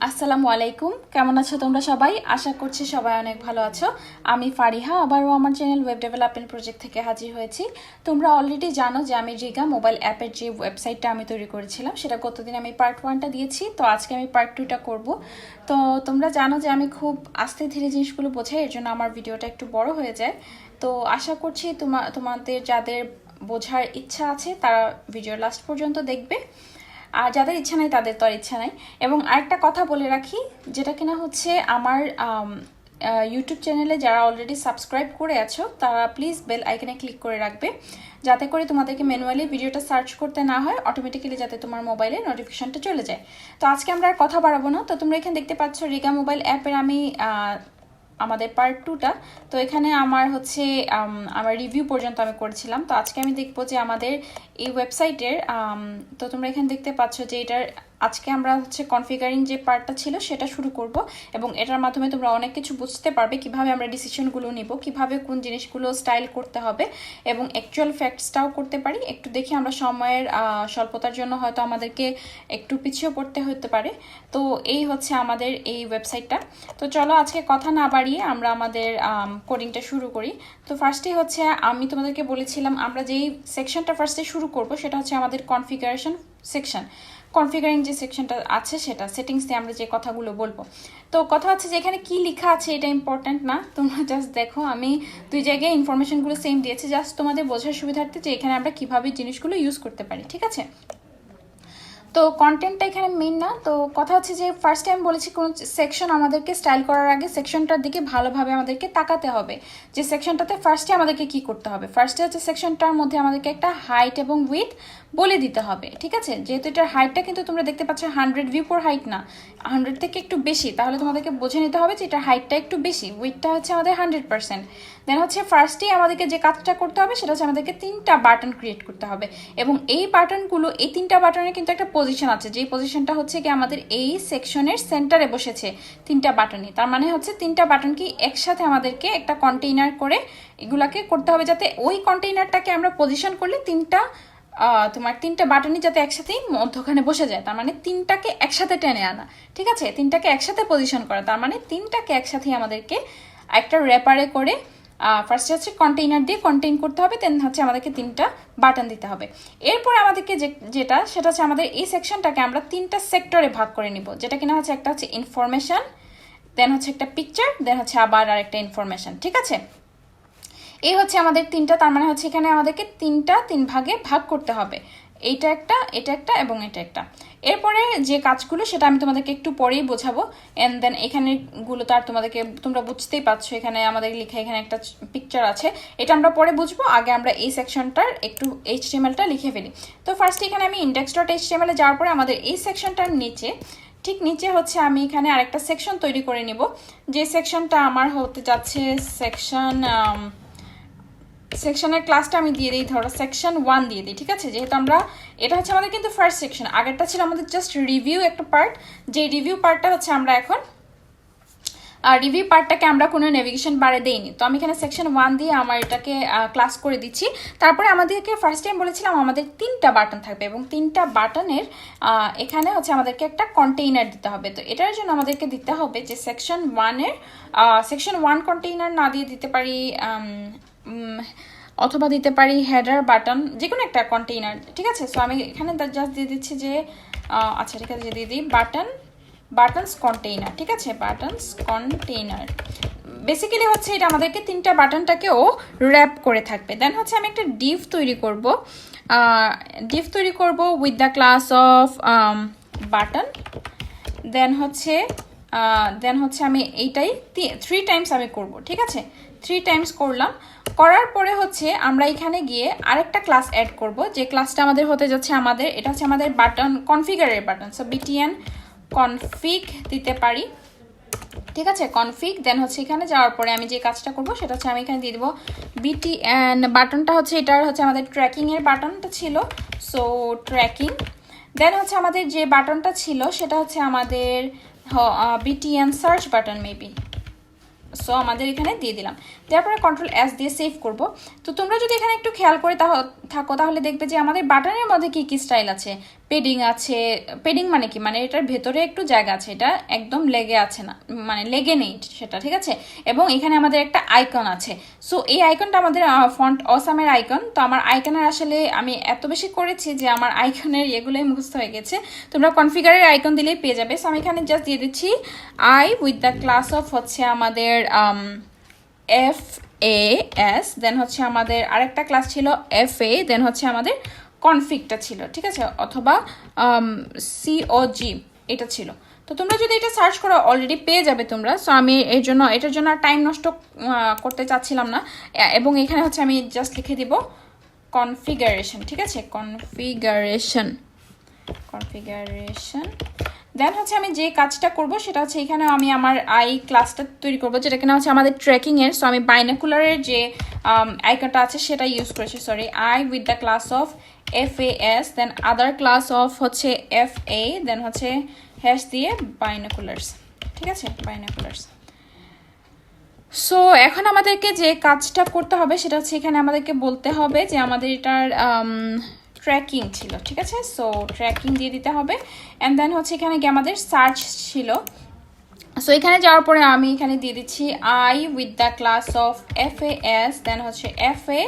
আসসালামু আলাইকুম। কেমন আছো তোমরা সবাই? আশা করছি সবাই অনেক ভালো আছো। আমি ফারিহা আবারও আমার চ্যানেল ওয়েব ডেভেলপমেন্ট প্রজেক্ট থেকে হাজির হয়েছি। তোমরা অলরেডি জানো যে আমি রিগা মোবাইল অ্যাপের যে ওয়েবসাইটটা আমি তৈরি করেছিলাম সেটা গতদিন আমি পার্ট 1টা দিয়েছি, তো আজকে আমি পার্ট 2টা করব। তো তোমরা জানো যে আমি খুব আস্তে ধীরে জিনিসগুলো বোঝাই, এর জন্য আমার ভিডিওটা একটু বড় হয়ে যায়। তো আশা করছি তোমাদের যাদের বোঝার ইচ্ছা আছে তারা ভিডিও লাস্ট পর্যন্ত দেখবে, আর যাদের ইচ্ছা নাই তাদের তো আর ইচ্ছা নাই। এবং আরেকটা কথা বলে রাখি, যেটা কিনা হচ্ছে আমার ইউটিউব চ্যানেলে যারা অলরেডি সাবস্ক্রাইব করে আছো তারা প্লিজ বেল আইকনে ক্লিক করে রাখবে, যাতে করে তোমাদেরকে ম্যানুয়ালি ভিডিওটা সার্চ করতে না হয়, অটোমেটিক্যালি যাতে তোমার মোবাইলে নোটিফিকেশনটা চলে যায়। তো আজকে আমরা আর কথা বাড়াবো না। তো তোমরা এখানে দেখতে পাচ্ছ রিগা মোবাইল অ্যাপের আমি আমাদের পার্ট 2টা। তো এখানে আমার হচ্ছে আমার রিভিউ পর্যন্ত আমি করেছিলাম। তো আজকে আমি দেখবো যে আমাদের এই ওয়েবসাইটের তো তোমরা এখানে দেখতে পাচ্ছ যে এটার আজকে আমরা হচ্ছে কনফিগারিং যে পার্টটা ছিল সেটা শুরু করব, এবং এটার মাধ্যমে তোমরা অনেক কিছু বুঝতে পারবে কিভাবে আমরা ডিসিশনগুলো নিব, কিভাবে কোন জিনিসগুলো স্টাইল করতে হবে এবং অ্যাকচুয়াল ফ্যাক্টসটাও করতে পারি। একটু দেখি আমরা সময়ের স্বল্পতার জন্য হয়তো আমাদেরকে একটু পিছিয়ে পড়তে হতে পারে। তো এই হচ্ছে আমাদের এই ওয়েবসাইটটা। তো চলো আজকে কথা না বাড়িয়ে আমরা আমাদের কোডিংটা শুরু করি। তো ফার্স্টে হচ্ছে আমি তোমাদেরকে বলেছিলাম আমরা যেই সেকশনটা ফার্স্টে শুরু করব সেটা হচ্ছে আমাদের কনফিগারেশন সেকশন। কনফিগারিং যে সেকশনটা আছে সেটা সেটিংস দিয়ে আমরা যে কথাগুলো বলবো। তো কথা হচ্ছে যে এখানে কি লেখা আছে এটা ইম্পর্ট্যান্ট না, তোমরা জাস্ট দেখো আমি দুই জায়গায় ইনফরমেশনগুলো সেম দিয়েছি, জাস্ট তোমাদের বোঝার সুবিধার্থে যে এখানে আমরা কিভাবে জিনিসগুলো ইউজ করতে পারি, ঠিক আছে? তো কন্টেন্টটা এখানে মেইন না। তো কথা হচ্ছে যে ফার্স্ট টাইম বলেছি কোন সেকশন আমাদেরকে স্টাইল করার আগে সেকশনটার দিকে ভালোভাবে আমাদেরকে তাকাতে হবে, যে সেকশনটাতে ফার্স্টে আমাদেরকে কি করতে হবে। ফার্স্টে হচ্ছে সেকশনটার মধ্যে আমাদেরকে একটা হাইট এবং উইথ বলে দিতে হবে, ঠিক আছে? যেহেতু এটার হাইটটা কিন্তু তোমরা দেখতে পাচ্ছ 100 ভিউপোর হাইট না, 100 থেকে একটু বেশি, তাহলে তোমাদেরকে বুঝে নিতে হবে যে এটার হাইটটা একটু বেশি, উইথটা হচ্ছে আমাদের 100%। দেন হচ্ছে ফার্স্টেই আমাদেরকে যে কাজটা করতে হবে সেটা হচ্ছে আমাদেরকে 3টা বাটন ক্রিয়েট করতে হবে, এবং এই বাটনগুলো এই 3টা বাটনের কিন্তু একটা পজিশন আছে, যেই পজিশনটা হচ্ছে কি আমাদের এই সেকশনের সেন্টারে বসেছে 3টা বাটনই। তার মানে হচ্ছে 3টা বাটন কি একসাথে আমাদেরকে একটা কন্টেইনার করে এগুলাকে করতে হবে, যাতে ওই কন্টেইনারটাকে আমরা পজিশন করলে তোমার 3টা বাটনই যাতে একসাথেই মধ্যখানে বসে যায়। তার মানে 3টাকে একসাথে টেনে আনা, ঠিক আছে? 3টাকে একসাথে পজিশন করা, তার মানে 3টাকে একসাথে আমাদেরকে একটা র্যাপারে করে ফার্স্টে হচ্ছে কন্টেইনার দিয়ে কন্টেইন করতে হবে, দেন হচ্ছে আমাদেরকে 3টা বাটন দিতে হবে। এরপর আমাদেরকে যেটা সেটা হচ্ছে আমাদের এই সেকশনটাকে আমরা 3টা সেক্টরে ভাগ করে নিব, যেটা কিনা হচ্ছে একটা হচ্ছে ইনফরমেশন, দেন হচ্ছে একটা পিকচার, দেন হচ্ছে আবার আর একটা ইনফরমেশন, ঠিক আছে? এই হচ্ছে আমাদের 3টা। তার মানে হচ্ছে এখানে আমাদেরকে 3 ভাগে ভাগ করতে হবে, এইটা একটা, এটা একটা এবং এটা একটা। এরপরে যে কাজগুলো সেটা আমি তোমাদেরকে একটু পরেই বোঝাবো। অ্যান্ড দেন এখানেগুলো তো আর তোমরা বুঝতেই পারছো, এখানে আমাদের লেখা এখানে একটা পিকচার আছে, এটা আমরা পরে বুঝবো। আগে আমরা এই সেকশনটার একটু HTML-টা লিখে ফেলি। তো ফার্স্ট এখানে আমি index.html-এ যাওয়ার পরে আমাদের এই সেকশনটার নিচে ঠিক নিচে হচ্ছে আমি এখানে আরেকটা সেকশন তৈরি করে নিব, যে সেকশনটা আমার হতে যাচ্ছে সেকশনের ক্লাসটা আমি দিয়ে দিই, ধরো সেকশন 1 দিয়ে দিই, ঠিক আছে? যেহেতু আমরা এটা হচ্ছে আমাদের কিন্তু ফার্স্ট সেকশন, আগেরটা ছিল আমাদের জাস্ট রিভিউ একটা পার্ট, যে রিভিউ পার্টটা হচ্ছে আমরা এখন রিভিউ পার্টটাকে আমরা কোনো নেভিগেশন বারে দেইনি। তো আমি এখানে সেকশন 1 দিয়ে আমার এটাকে ক্লাস করে দিচ্ছি। তারপরে আমাদেরকে ফার্স্ট টাইম বলেছিলাম আমাদের 3টা বাটন থাকবে, এবং 3টা বাটনের এখানে হচ্ছে আমাদেরকে একটা কন্টেইনার দিতে হবে। তো এটার জন্য আমাদেরকে দিতে হবে যে সেকশন 1 কন্টেইনার না দিয়ে দিতে পারি, অথবা দিতে পারি হেডার বাটন, যে কোনো একটা কন্টেইনার, ঠিক আছে? সো আমি এখানে জাস্ট দিয়ে দিচ্ছি যে আচ্ছা ঠিক আছে, দিয়ে দিই বাটনস কন্টেইনার, ঠিক আছে? বাটনস কন্টেইনার বেসিক্যালি হচ্ছে এটা আমাদেরকে 3টা বাটনটাকেও র্যাপ করে থাকবে। দেন হচ্ছে আমি একটা ডিভ তৈরি করব with the class of button. Then হচ্ছে আমি এইটাই 3 টাইমস আমি করব, ঠিক আছে? 3 টাইমস করলাম। করার পরে হচ্ছে আমরা এখানে গিয়ে আরেকটা ক্লাস অ্যাড করব, যে ক্লাসটা আমাদের হতে যাচ্ছে এটা হচ্ছে আমাদের বাটন কনফিগারের বাটন। সো btn কনফিগ দিতে পারি, ঠিক আছে? কনফিগ। দেন হচ্ছে এখানে যাওয়ার পরে আমি যে কাজটা করব সেটা হচ্ছে আমি এখানে দিয়ে দেবো btn বাটনটা হচ্ছে এটার হচ্ছে আমাদের ট্র্যাকিংয়ের বাটনটা ছিল, সো ট্র্যাকিং। দেন হচ্ছে আমাদের যে বাটনটা ছিল সেটা হচ্ছে আমাদের btn search button maybe, so আমাদের এখানে দিয়ে দিলাম। তারপরে Ctrl+S দিয়ে সেভ করব। তো তোমরা যদি এখানে একটু খেয়াল করে থাকো তাহলে দেখবে যে আমাদের বাটনের মধ্যে কি কি স্টাইল আছে। পেডিং আছে। পেডিং মানে কি, মানে এটার ভেতরে একটু জায়গা আছে, এটা একদম লেগে আছে না, মানে লেগে নেই সেটা, ঠিক আছে। এবং এখানে আমাদের একটা আইকন আছে। সো এই আইকনটা আমাদের ফন্ট অসামের আইকন। তো আমার আইকনের আসলে আমি এত বেশি করেছি যে আমার আইকনের এগুলোই মুখস্থ হয়ে গেছে। তোমরা কনফিগারের আইকন দিলেই পেয়ে যাবে। সো আমি এখানে জাস্ট দিয়ে দিচ্ছি I with the class of হচ্ছে আমাদের FAS, দেন হচ্ছে আমাদের আরেকটা ক্লাস ছিল FA, দেন হচ্ছে আমাদের কনফিগটা ছিল, ঠিক আছে, অথবা COG এটা ছিল। তো তোমরা যদি এটা সার্চ করো অলরেডি পেয়ে যাবে তোমরা। সো আমি এটার জন্য টাইম নষ্ট করতে চাচ্ছিলাম না, এবং এখানে হচ্ছে আমি জাস্ট লিখে দিব কনফিগারেশন, ঠিক আছে, কনফিগারেশন। দেন হচ্ছে আমি যে কাজটা করব সেটা হচ্ছে এখানে আমি আমার আই ক্লাসটা তৈরি করব, যেটা কিনা হচ্ছে আমাদের ট্র্যাকিংয়ের। সো আমি বাইনোকুলারের যে আইকনটা আছে সেটা ইউজ করেছি, sorry, I with the class of FAS, then other class of হচ্ছে FA, দেন হচ্ছে হ্যাশ দিয়ে বাইনোকুলার্স, ঠিক আছে, বাইনোকুলার্স। সো এখন আমাদেরকে যে কাজটা করতে হবে সেটা হচ্ছে এখানে আমাদেরকে বলতে হবে যে আমাদের এটার ট্র্যাকিং ছিল, ঠিক আছে। সো ট্র্যাকিং দিয়ে দিতে হবে। অ্যান্ড দেন হচ্ছে এখানে কি আমাদের সার্চ ছিল। সো এখানে যাওয়ার পরে আমি এখানে দিয়ে দিচ্ছি I with the class of FAS, দেন হচ্ছে FA,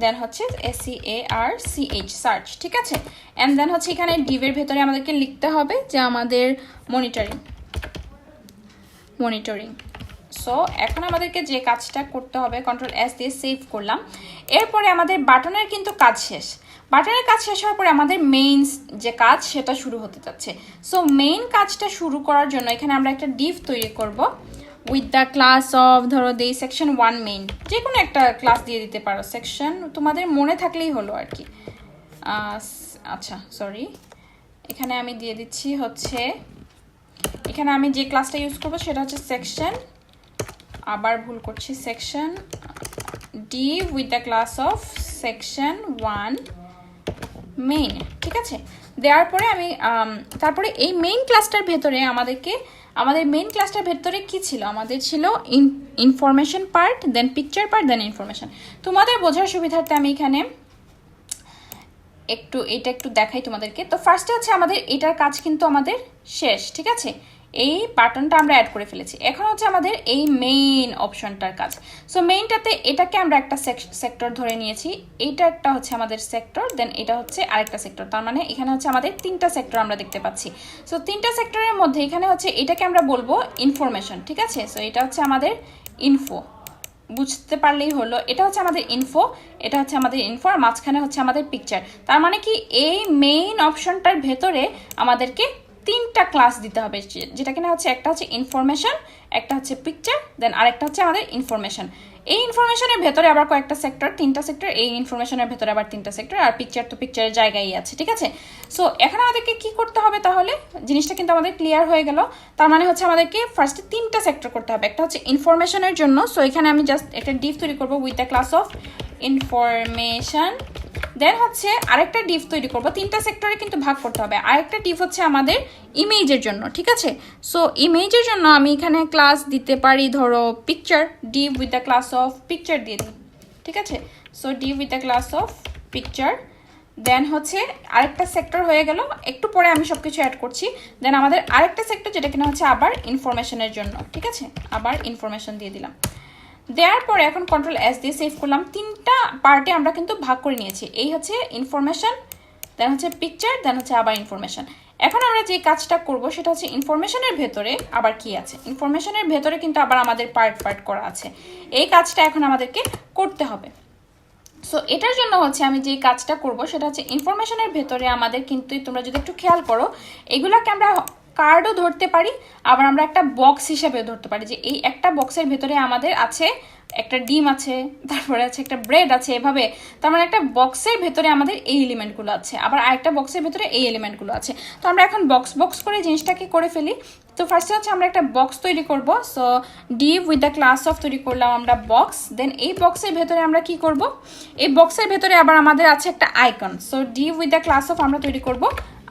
দেন হচ্ছে SEARCH, সার্চ, ঠিক আছে। অ্যান্ড দেন হচ্ছে এখানে ডিভের ভেতরে আমাদেরকে লিখতে হবে যে আমাদের মনিটরিং। সো এখন আমাদেরকে যে কাজটা করতে হবে, Ctrl+S দিয়ে সেভ করলাম। এরপরে আমাদের বাটনের কিন্তু কাজ শেষ। বাটনের কাজ শেষ হওয়ার পরে আমাদের মেইন যে কাজ সেটা শুরু হতে যাচ্ছে। সো মেইন কাজটা শুরু করার জন্য এখানে আমরা একটা ডিভ তৈরি করব উইথ দ্য ক্লাস অফ, ধরো দেই সেকশন 1 মেইন, যে কোনো একটা ক্লাস দিয়ে দিতে পারো, সেকশন তোমাদের মনে থাকলেই হলো আর কি। আচ্ছা সরি, এখানে আমি দিয়ে দিচ্ছি হচ্ছে, এখানে আমি যে ক্লাসটা ইউজ করবো সেটা হচ্ছে সেকশন, আবার ভুল করছি, section D with the class of section 1 main, ঠিক আছে। দেওয়ার পরে আমি তারপরে এই মেইন ক্লাসটার ভেতরে আমাদের মেইন ক্লাসটার ভেতরে কি ছিল, আমাদের ছিল ইনফরমেশন পার্ট, দেন পিকচার পার্ট, দেন ইনফরমেশন। তোমাদের বোঝার সুবিধার্থে আমি এখানে এটা একটু দেখাই তোমাদেরকে। তো ফার্স্টে হচ্ছে আমাদের এটার কাজ কিন্তু আমাদের শেষ, ঠিক আছে, এই বাটনটা আমরা অ্যাড করে ফেলেছি। এখন হচ্ছে আমাদের এই মেইন অপশনটার কাজ। সো মেইনটাতে এটাকে আমরা একটা সেক্টর ধরে নিয়েছি, এইটা একটা হচ্ছে আমাদের সেক্টর, দেন এটা হচ্ছে আরেকটা সেক্টর। তার মানে এখানে হচ্ছে আমাদের 3টা সেক্টর আমরা দেখতে পাচ্ছি। সো 3টা সেক্টরের মধ্যে এখানে হচ্ছে এটাকে আমরা বলবো ইনফরমেশন, ঠিক আছে। সো এটা হচ্ছে আমাদের ইনফো, বুঝতে পারলেই হলো, এটা হচ্ছে আমাদের ইনফো, এটা হচ্ছে আমাদের ইনফো, আর মাঝখানে হচ্ছে আমাদের পিকচার। তার মানে কি এই মেইন অপশনটার ভেতরে আমাদেরকে 3টা ক্লাস দিতে হবে, যেটা কিনা হচ্ছে একটা হচ্ছে ইনফরমেশন, একটা হচ্ছে পিকচার, দেন আরেকটা হচ্ছে আমাদের ইনফরমেশন। এই ইনফরমেশনের ভেতরে আবার কয়েকটা সেক্টর, 3টা সেক্টর, এই ইনফরমেশনের ভেতরে আবার 3টা সেক্টর, আর পিকচার তো পিকচারের জায়গায় আছে, ঠিক আছে। সো এখন আমাদেরকে কি করতে হবে, তাহলে জিনিসটা কিন্তু আমাদের ক্লিয়ার হয়ে গেল। তার মানে হচ্ছে আমাদেরকে ফার্স্টে 3টা সেক্টর করতে হবে। একটা হচ্ছে ইনফরমেশনের জন্য, সো এখানে আমি জাস্ট একটা ডিভ তৈরি করবো with the class of information. Then হচ্ছে আরেকটা ডিভ তৈরি করব, 3টা সেক্টরে কিন্তু ভাগ করতে হবে। আরেকটা ডিভ হচ্ছে আমাদের ইমেজের জন্য, ঠিক আছে। সো ইমেজের জন্য আমি এখানে ক্লাস দিতে পারি, ধরো picture, div with the class of picture দিয়ে দিই, ঠিক আছে। So div with the class of picture. Then হচ্ছে আরেকটা সেক্টর হয়ে গেল, একটু পরে আমি সব কিছু অ্যাড করছি। দেন আমাদের আরেকটা সেক্টর যেটা কিনা হচ্ছে আবার ইনফরমেশনের জন্য, ঠিক আছে, আবার ইনফরমেশন দিয়ে দিলাম। দেওয়ার পরে এখন Ctrl+S দিয়ে সেভ করলাম। 3টা পার্টে আমরা কিন্তু ভাগ করে নিয়েছি, এই হচ্ছে ইনফরমেশন, দেন হচ্ছে পিকচার, দেন হচ্ছে আবার ইনফরমেশন। এখন আমরা যে কাজটা করব সেটা হচ্ছে ইনফরমেশনের ভেতরে আবার কি আছে, ইনফরমেশনের ভেতরে কিন্তু আবার আমাদের পার্ট করা আছে, এই কাজটা এখন আমাদেরকে করতে হবে। সো এটার জন্য হচ্ছে আমি যে কাজটা করব সেটা হচ্ছে ইনফরমেশনের ভেতরে আমাদের কিন্তু, তোমরা যদি একটু খেয়াল করো, এগুলাকে আমরা কার্ডও ধরতে পারি, আবার আমরা একটা বক্স হিসেবেও ধরতে পারি, যে এই একটা বক্সের ভেতরে আমাদের আছে একটা ডিম আছে, তারপরে আছে একটা ব্রেড আছে, এভাবে। তার মানে একটা বক্সের ভেতরে আমাদের এই এলিমেন্টগুলো আছে, আবার আরেকটা বক্সের ভেতরে এই এলিমেন্টগুলো আছে। তো আমরা এখন বক্স করে জিনিসটাকে করে ফেলি। তো ফার্স্টে হচ্ছে আমরা একটা বক্স তৈরি করব। So div with the class of তৈরি করলাম আমরা বক্স। দেন এই বক্সের ভেতরে আমরা কি করব, এই বক্সের ভেতরে আবার আমাদের আছে একটা icon. So div with the class of আমরা তৈরি করব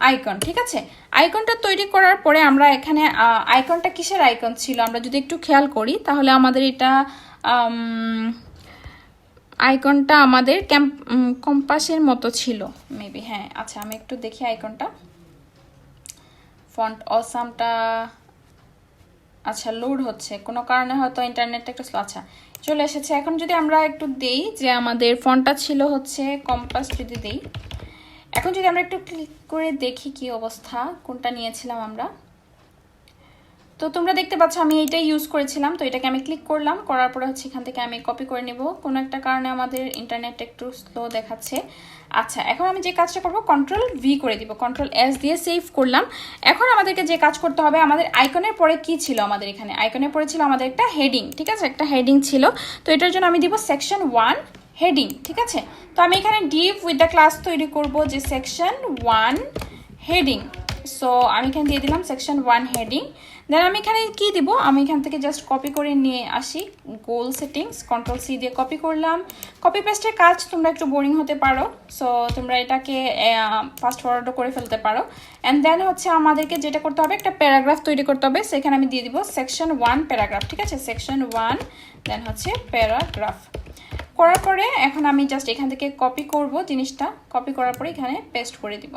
আইকন, ঠিক আছে। আইকনটা তৈরি করার পরে আমরা এখানে আইকনটা কিসের আইকন ছিল আমরা যদি একটু খেয়াল করি, তাহলে আমাদের এটা আইকনটা আমাদের কম্পাসের মতো ছিল মেবি, হ্যাঁ। আচ্ছা আমি একটু দেখি আইকনটা, ফন্ট অসামটা আচ্ছা লোড হচ্ছে, কোনো কারণে হয়তো ইন্টারনেটটা একটু স্লো। আচ্ছা চলে এসেছে। এখন যদি আমরা একটু দেই যে আমাদের ফন্টটা ছিল হচ্ছে কম্পাস, যদি দেই, এখন যদি আমরা একটু ক্লিক করে দেখি কি অবস্থা, কোনটা নিয়েছিলাম আমরা। তো তোমরা দেখতে পাচ্ছ আমি এইটাই ইউজ করেছিলাম। তো এটাকে আমি ক্লিক করলাম, করার পরে হচ্ছে এখান থেকে আমি কপি করে নেব। কোনো একটা কারণে আমাদের ইন্টারনেট একটু স্লো দেখাচ্ছে। আচ্ছা এখন আমি যে কাজটা করব, কন্ট্রোল ভি করে দিব, কন্ট্রোল এস দিয়ে সেভ করলাম। এখন আমাদেরকে যে কাজ করতে হবে, আমাদের আইকনের পরে কি ছিল, আমাদের এখানে আইকনের পরে ছিল আমাদের একটা হেডিং, ঠিক আছে, একটা হেডিং ছিল। তো এটার জন্য আমি দিব সেকশন 1 হেডিং, ঠিক আছে। তো আমি এখানে ডিভ উইথ দ্য ক্লাস তৈরি করব যে সেকশন 1 হেডিং। সো আমি এখানে দিয়ে দিলাম সেকশন 1 হেডিং। দেন আমি এখানে কি দিব, আমি এখান থেকে জাস্ট কপি করে নিয়ে আসি গোল সেটিংস, কন্ট্রোল সি দিয়ে কপি করলাম। কপি পেস্টের কাজ তোমরা একটু বোরিং হতে পারো, সো তোমরা এটাকে ফাস্ট ফরওয়ার্ডও করে ফেলতে পারো। অ্যান্ড দেন হচ্ছে আমাদেরকে যেটা করতে হবে, একটা প্যারাগ্রাফ তৈরি করতে হবে। সেখানে আমি দিয়ে দিব সেকশন 1 প্যারাগ্রাফ, ঠিক আছে, সেকশন 1 দেন হচ্ছে প্যারাগ্রাফ। করার পরে এখন আমি জাস্ট এখান থেকে কপি করব জিনিসটা, কপি করার পরে এখানে পেস্ট করে দিব।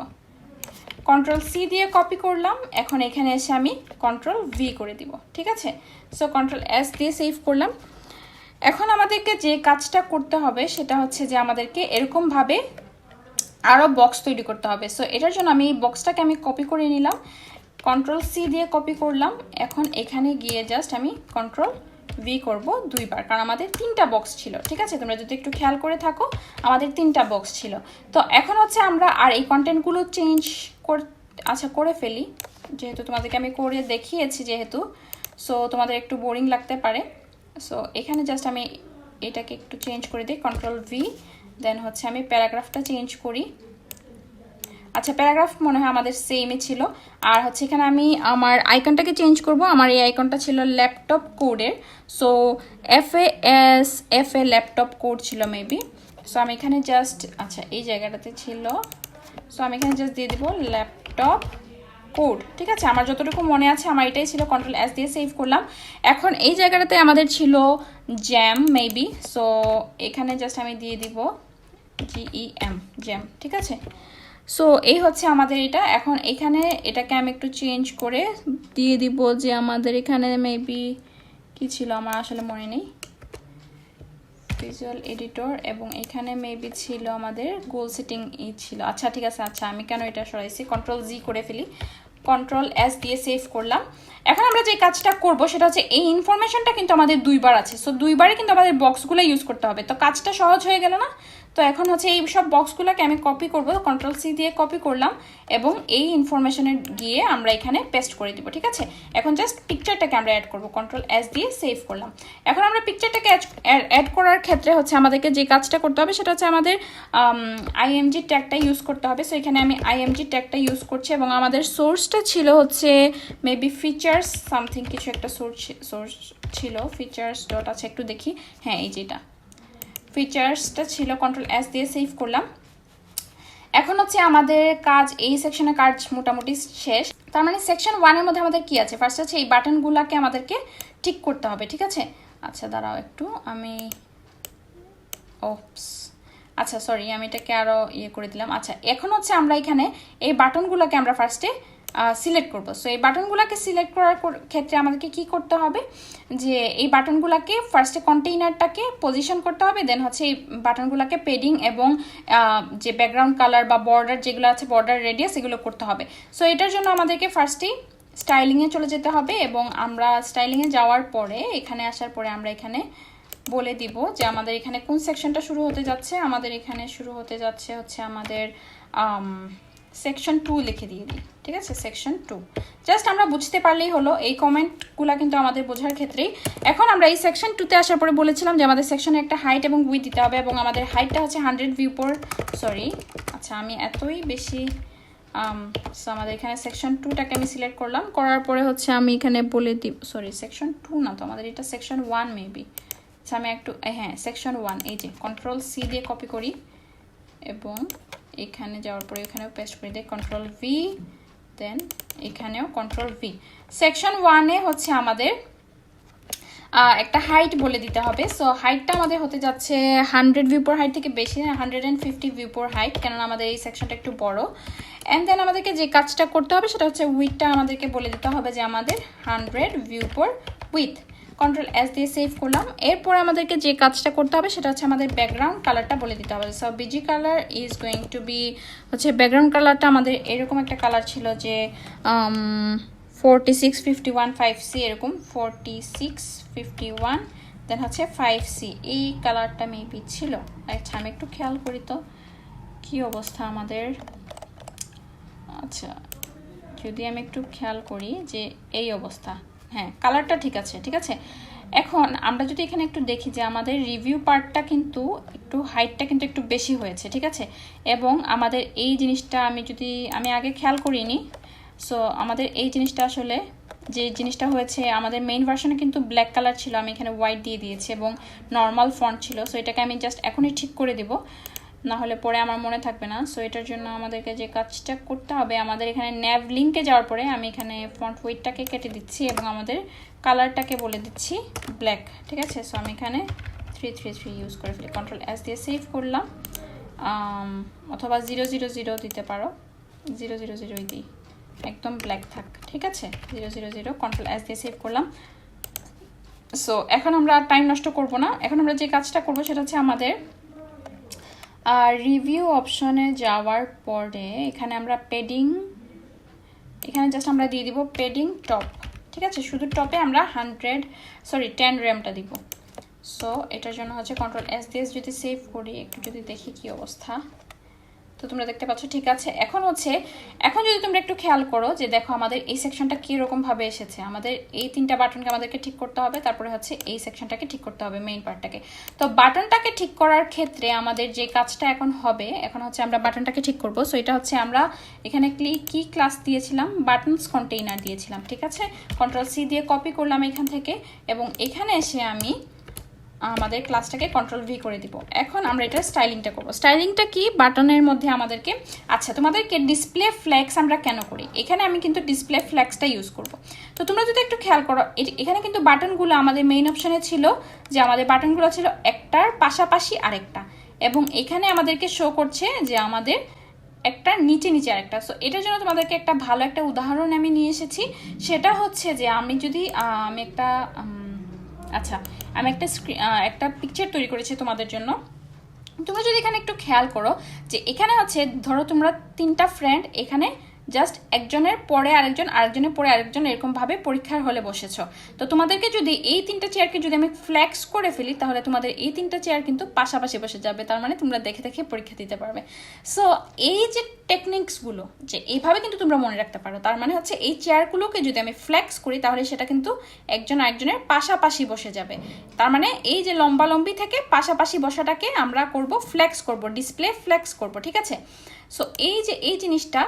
কন্ট্রোল সি দিয়ে কপি করলাম, এখন এখানে এসে আমি কন্ট্রোল ভি করে দিব, ঠিক আছে। সো কন্ট্রোল এস দিয়ে সেভ করলাম। এখন আমাদেরকে যে কাজটা করতে হবে সেটা হচ্ছে যে আমাদেরকে এরকমভাবে আরও বক্স তৈরি করতে হবে। সো এটার জন্য আমি এই বক্সটাকে আমি কপি করে নিলাম, কন্ট্রোল সি দিয়ে কপি করলাম। এখন এখানে গিয়ে জাস্ট আমি কন্ট্রোল ভি করব 2 বার, কারণ আমাদের 3টা বক্স ছিল, ঠিক আছে। তোমরা যদি একটু খেয়াল করে থাকো আমাদের 3টা বক্স ছিল। তো এখন হচ্ছে আমরা আর এই কন্টেন্টগুলো চেঞ্জ করে ফেলি, যেহেতু তোমাদেরকে আমি করে দেখিয়েছি যেহেতু, সো তোমাদের একটু বোরিং লাগতে পারে। সো এখানে জাস্ট আমি এটাকে একটু চেঞ্জ করে দিই, কন্ট্রোল ভি, দেন হচ্ছে আমি প্যারাগ্রাফটা চেঞ্জ করি। আচ্ছা প্যারাগ্রাফ মনে হয় আমাদের সেমই ছিল। আর হচ্ছে এখানে আমি আমার আইকনটাকে চেঞ্জ করব। আমার এই আইকনটা ছিল ল্যাপটপ কোডের, so F a laptop code ছিল মেবি। সো আমি এখানে জাস্ট, আচ্ছা এই জায়গাটাতে ছিল, সো আমি এখানে জাস্ট দিয়ে দিব ল্যাপটপ কোড, ঠিক আছে। আমার যতটুকু মনে আছে আমার এটাই ছিল, কন্ট্রোল এস দিয়ে সেভ করলাম। এখন এই জায়গাটাতে আমাদের ছিল জ্যাম মেবি, সো এখানে জাস্ট আমি দিয়ে দিব GEM জ্যাম, ঠিক আছে। সো এই হচ্ছে আমাদের এটা। এখন এখানে এটাকে আমি একটু চেঞ্জ করে দিয়ে দিব যে আমাদের এখানে মেবি কি ছিল, আমার আসলে মনে নেই, ভিজুয়াল এডিটর, এবং এখানে মেবি ছিল আমাদের গোল সেটিং ছিল। আচ্ছা ঠিক আছে, আচ্ছা আমি কেন এটা সরাইছি, কন্ট্রোল জি করে ফেলি, কন্ট্রোল এস দিয়ে সেভ করলাম। এখন আমরা যে কাজটা করব সেটা হচ্ছে এই ইনফরমেশনটা কিন্তু আমাদের 2বার আছে, সো 2বারই কিন্তু আমাদের বক্সগুলো ইউজ করতে হবে। তো কাজটা সহজ হয়ে গেল না? তো এখন হচ্ছে এই সব বক্সগুলোকে আমি কপি করব, কন্ট্রোল সি দিয়ে কপি করলাম এবং এই ইনফরমেশনে গিয়ে আমরা এখানে পেস্ট করে দিব, ঠিক আছে। এখন জাস্ট পিকচারটাকে আমরা অ্যাড করব, কন্ট্রোল এস দিয়ে সেভ করলাম। এখন আমরা পিকচারটাকে অ্যাড করার ক্ষেত্রে হচ্ছে আমাদেরকে যে কাজটা করতে হবে সেটা হচ্ছে আমাদের আইএমজি ট্যাগটা ইউজ করতে হবে। সো এখানে আমি আইএমজি ট্যাগটা ইউজ করছি এবং আমাদের সোর্সটা ছিল হচ্ছে মেবি ফিচার্স সামথিং, কিছু একটা সোর্স ছিল, ফিচার্স ডট আছে, একটু দেখি, হ্যাঁ এই যেটা ফিচার্সটা ছিল, কন্ট্রোল এস দিয়ে সেভ করলাম। এখন হচ্ছে আমাদের কাজ, এই সেকশনের কাজ মোটামুটি শেষ। তার মানে সেকশন 1-এর মধ্যে আমাদের কি আছে, ফার্স্ট হচ্ছে এই বাটনগুলোকে আমাদেরকে ঠিক করতে হবে, ঠিক আছে। আচ্ছা দাঁড়াও একটু, আমি ওপস, আচ্ছা সরি, আমি এটাকে আরও করে দিলাম। আচ্ছা এখন হচ্ছে আমরা এখানে এই বাটনগুলোকে আমরা ফার্স্টে সিলেক্ট করব। সো এই বাটনগুলোকে সিলেক্ট করার ক্ষেত্রে আমাদেরকে কি করতে হবে, যে এই বাটনগুলোকে ফার্স্টে কন্টেইনারটাকে পজিশন করতে হবে, দেন হচ্ছে এই বাটনগুলোকে পেডিং এবং যে ব্যাকগ্রাউন্ড কালার বা বর্ডার যেগুলো আছে, বর্ডার রেডিয়াস, এগুলো করতে হবে। সো এটার জন্য আমাদেরকে ফার্স্টেই স্টাইলিংয়ে চলে যেতে হবে এবং আমরা স্টাইলিংয়ে যাওয়ার পরে এখানে আসার পরে আমরা এখানে বলে দিব যে আমাদের এখানে কোন সেকশনটা শুরু হতে যাচ্ছে। আমাদের এখানে শুরু হতে যাচ্ছে হচ্ছে আমাদের সেকশন 2 লিখে দিয়ে দিই, ঠিক আছে, সেকশন 2। জাস্ট আমরা বুঝতে পারলেই হলো, এই কমেন্টগুলো কিন্তু আমাদের বোঝার ক্ষেত্রেই। এখন আমরা এই সেকশন 2-তে আসার পরে বলেছিলাম যে আমাদের সেকশনে একটা হাইট এবং উইথ দিতে হবে এবং আমাদের হাইটটা হচ্ছে 100 ভিউ পর, সরি আচ্ছা আমি এতই বেশি, সো আমাদের এখানে সেকশন 2টাকে আমি সিলেক্ট করলাম, করার পরে হচ্ছে আমি এখানে বলে দিব, সরি সেকশন 2 না তো, আমাদের এটা সেকশন 1 মেবি। আচ্ছা আমি একটু, হ্যাঁ সেকশন 1, এই যে কন্ট্রোল সি দিয়ে কপি করি এবং এখানে যাওয়ার পরে এখানেও পেস্ট করে দিই, কন্ট্রোল ভি, দেন এখানেও কন্ট্রোল ভি। সেকশন 1-এ হচ্ছে আমাদের একটা হাইট বলে দিতে হবে। সো হাইটটা আমাদের হতে যাচ্ছে 100 ভিউপোর হাইট থেকে বেশি না, 150 ভিউপোর হাইট, কেননা আমাদের এই সেকশনটা একটু বড়। অ্যান্ড দেন আমাদেরকে যে কাজটা করতে হবে সেটা হচ্ছে উইথটা আমাদেরকে বলে দিতে হবে যে আমাদের 100 ভিউপোর উইথ। কন্ট্রোল এস দিয়ে সেভ করলাম। এরপর আমাদেরকে যে কাজটা করতে হবে সেটা হচ্ছে আমাদের ব্যাকগ্রাউন্ড কালারটা বলে দিতে হবে। So BG colour is going to be হচ্ছে ব্যাকগ্রাউন্ড কালারটা আমাদের এরকম একটা কালার ছিল যে 4651 5C, এরকম 4651 দেন হচ্ছে 5C, এই কালারটা মেবি ছিল। আচ্ছা আমি একটু খেয়াল করি তো কি অবস্থা আমাদের। আচ্ছা যদি আমি একটু খেয়াল করি যে এই অবস্থা, হ্যাঁ কালারটা ঠিক আছে, ঠিক আছে। এখন আমরা যদি এখানে একটু দেখি যে আমাদের রিভিউ পার্টটা কিন্তু একটু হাইটটা কিন্তু একটু বেশি হয়েছে, ঠিক আছে। এবং আমাদের এই জিনিসটা আমি আগে খেয়াল করিনি। সো আমাদের এই জিনিসটা আসলে যে জিনিসটা হয়েছে, আমাদের মেইন ভার্সনে কিন্তু ব্ল্যাক কালার ছিল, আমি এখানে হোয়াইট দিয়ে দিয়েছি এবং নর্মাল ফন্ট ছিল। সো এটাকে আমি জাস্ট এখনই ঠিক করে দিব, না হলে পরে আমার মনে থাকবে না। সো এটার জন্য আমাদেরকে যে কাজটা করতে হবে, আমাদের এখানে ন্যাভ লিঙ্কে যাওয়ার পরে আমি এখানে ফন্ট ওয়েটটাকে কেটে দিচ্ছি এবং আমাদের কালারটাকে বলে দিচ্ছি ব্ল্যাক, ঠিক আছে। সো আমি এখানে 333 ইউজ করে ফেলি, কন্ট্রোল এস দিয়ে সেভ করলাম, অথবা 000 দিতে পারো, 000 দিই, একদম ব্ল্যাক থাক, ঠিক আছে। 000 কন্ট্রোল এস দিয়ে সেভ করলাম। সো এখন আমরা টাইম নষ্ট করব না, এখন আমরা যে কাজটা করব সেটা হচ্ছে আমাদের রিভিউ অপশনে যাওয়ার পরে এখানে আমরা এখানে জাস্ট আমরা দিয়ে দিব পেডিং টপ, ঠিক আছে। শুধু টপে আমরা 10 র্যামটা দিব। সো এটার জন্য হচ্ছে কন্ট্রোল এস দিয়ে যদি সেভ করি, একটু যদি দেখি কি অবস্থা, তো তোমরা দেখতে পাচ্ছ, ঠিক আছে। এখন যদি তোমরা একটু খেয়াল করো যে দেখো আমাদের এই সেকশনটা কীরকম ভাবে এসেছে, আমাদের এই 3টা বাটনকে আমাদেরকে ঠিক করতে হবে, তারপরে হচ্ছে এই সেকশনটাকে ঠিক করতে হবে, মেইন পার্টটাকে। তো বাটনটাকে ঠিক করার ক্ষেত্রে আমাদের যে কাজটা এখন হবে, এখন হচ্ছে আমরা বাটনটাকে ঠিক করব। সো এটা হচ্ছে আমরা এখানে কি ক্লাস দিয়েছিলাম, বাটনস কন্টেইনার দিয়েছিলাম, ঠিক আছে। কন্ট্রোল সি দিয়ে কপি করলাম এখান থেকে, এবং এখানে এসে আমি আমাদের ক্লাসটাকে কন্ট্রোল ভি করে দিব। এখন আমরা এটা স্টাইলিংটা করব। স্টাইলিংটা কি, বাটনের মধ্যে আমাদেরকে, আচ্ছা তোমাদেরকে ডিসপ্লে ফ্ল্যাক্স আমরা কেন করি, এখানে আমি কিন্তু ডিসপ্লে ফ্ল্যাক্সটা ইউজ করব। তো তোমরা যদি একটু খেয়াল করো, এখানে কিন্তু বাটনগুলো আমাদের মেইন অপশনে ছিল যে আমাদের বাটনগুলো ছিল একটার পাশাপাশি আরেকটা, এবং এখানে আমাদেরকে শো করছে যে আমাদের একটা নিচে নিচে আরেকটা। সো এটার জন্য তোমাদেরকে একটা ভালো একটা উদাহরণ আমি নিয়ে এসেছি, সেটা হচ্ছে যে আমি একটা পিকচার তৈরি করেছি তোমাদের জন্য। তোমরা যদি এখানে একটু খেয়াল করো যে এখানে হচ্ছে, ধরো তোমরা 3টা ফ্রেন্ড এখানে জাস্ট একজনের পরে আরেকজন, আরেকজনের পরে আরেকজন, এরকমভাবে পরীক্ষার হলে বসেছো। তো তোমাদেরকে যদি এই 3টা চেয়ারকে যদি আমি ফ্ল্যাক্স করে ফেলি, তাহলে তোমাদের এই 3টা চেয়ার কিন্তু পাশাপাশি বসে যাবে, তার মানে তোমরা দেখে দেখে পরীক্ষা দিতে পারবে। সো এই যে টেকনিক্সগুলো, যে এইভাবে কিন্তু তোমরা মনে রাখতে পারো, তার মানে হচ্ছে এই চেয়ারগুলোকে যদি আমি ফ্ল্যাক্স করি, তাহলে সেটা কিন্তু একজন আরেকজনের পাশাপাশি বসে যাবে। তার মানে এই যে লম্বালম্বি থেকে পাশাপাশি বসাটাকে আমরা করব ফ্ল্যাক্স করব, ডিসপ্লে ফ্ল্যাক্স করব, ঠিক আছে। সো এই জিনিসটা,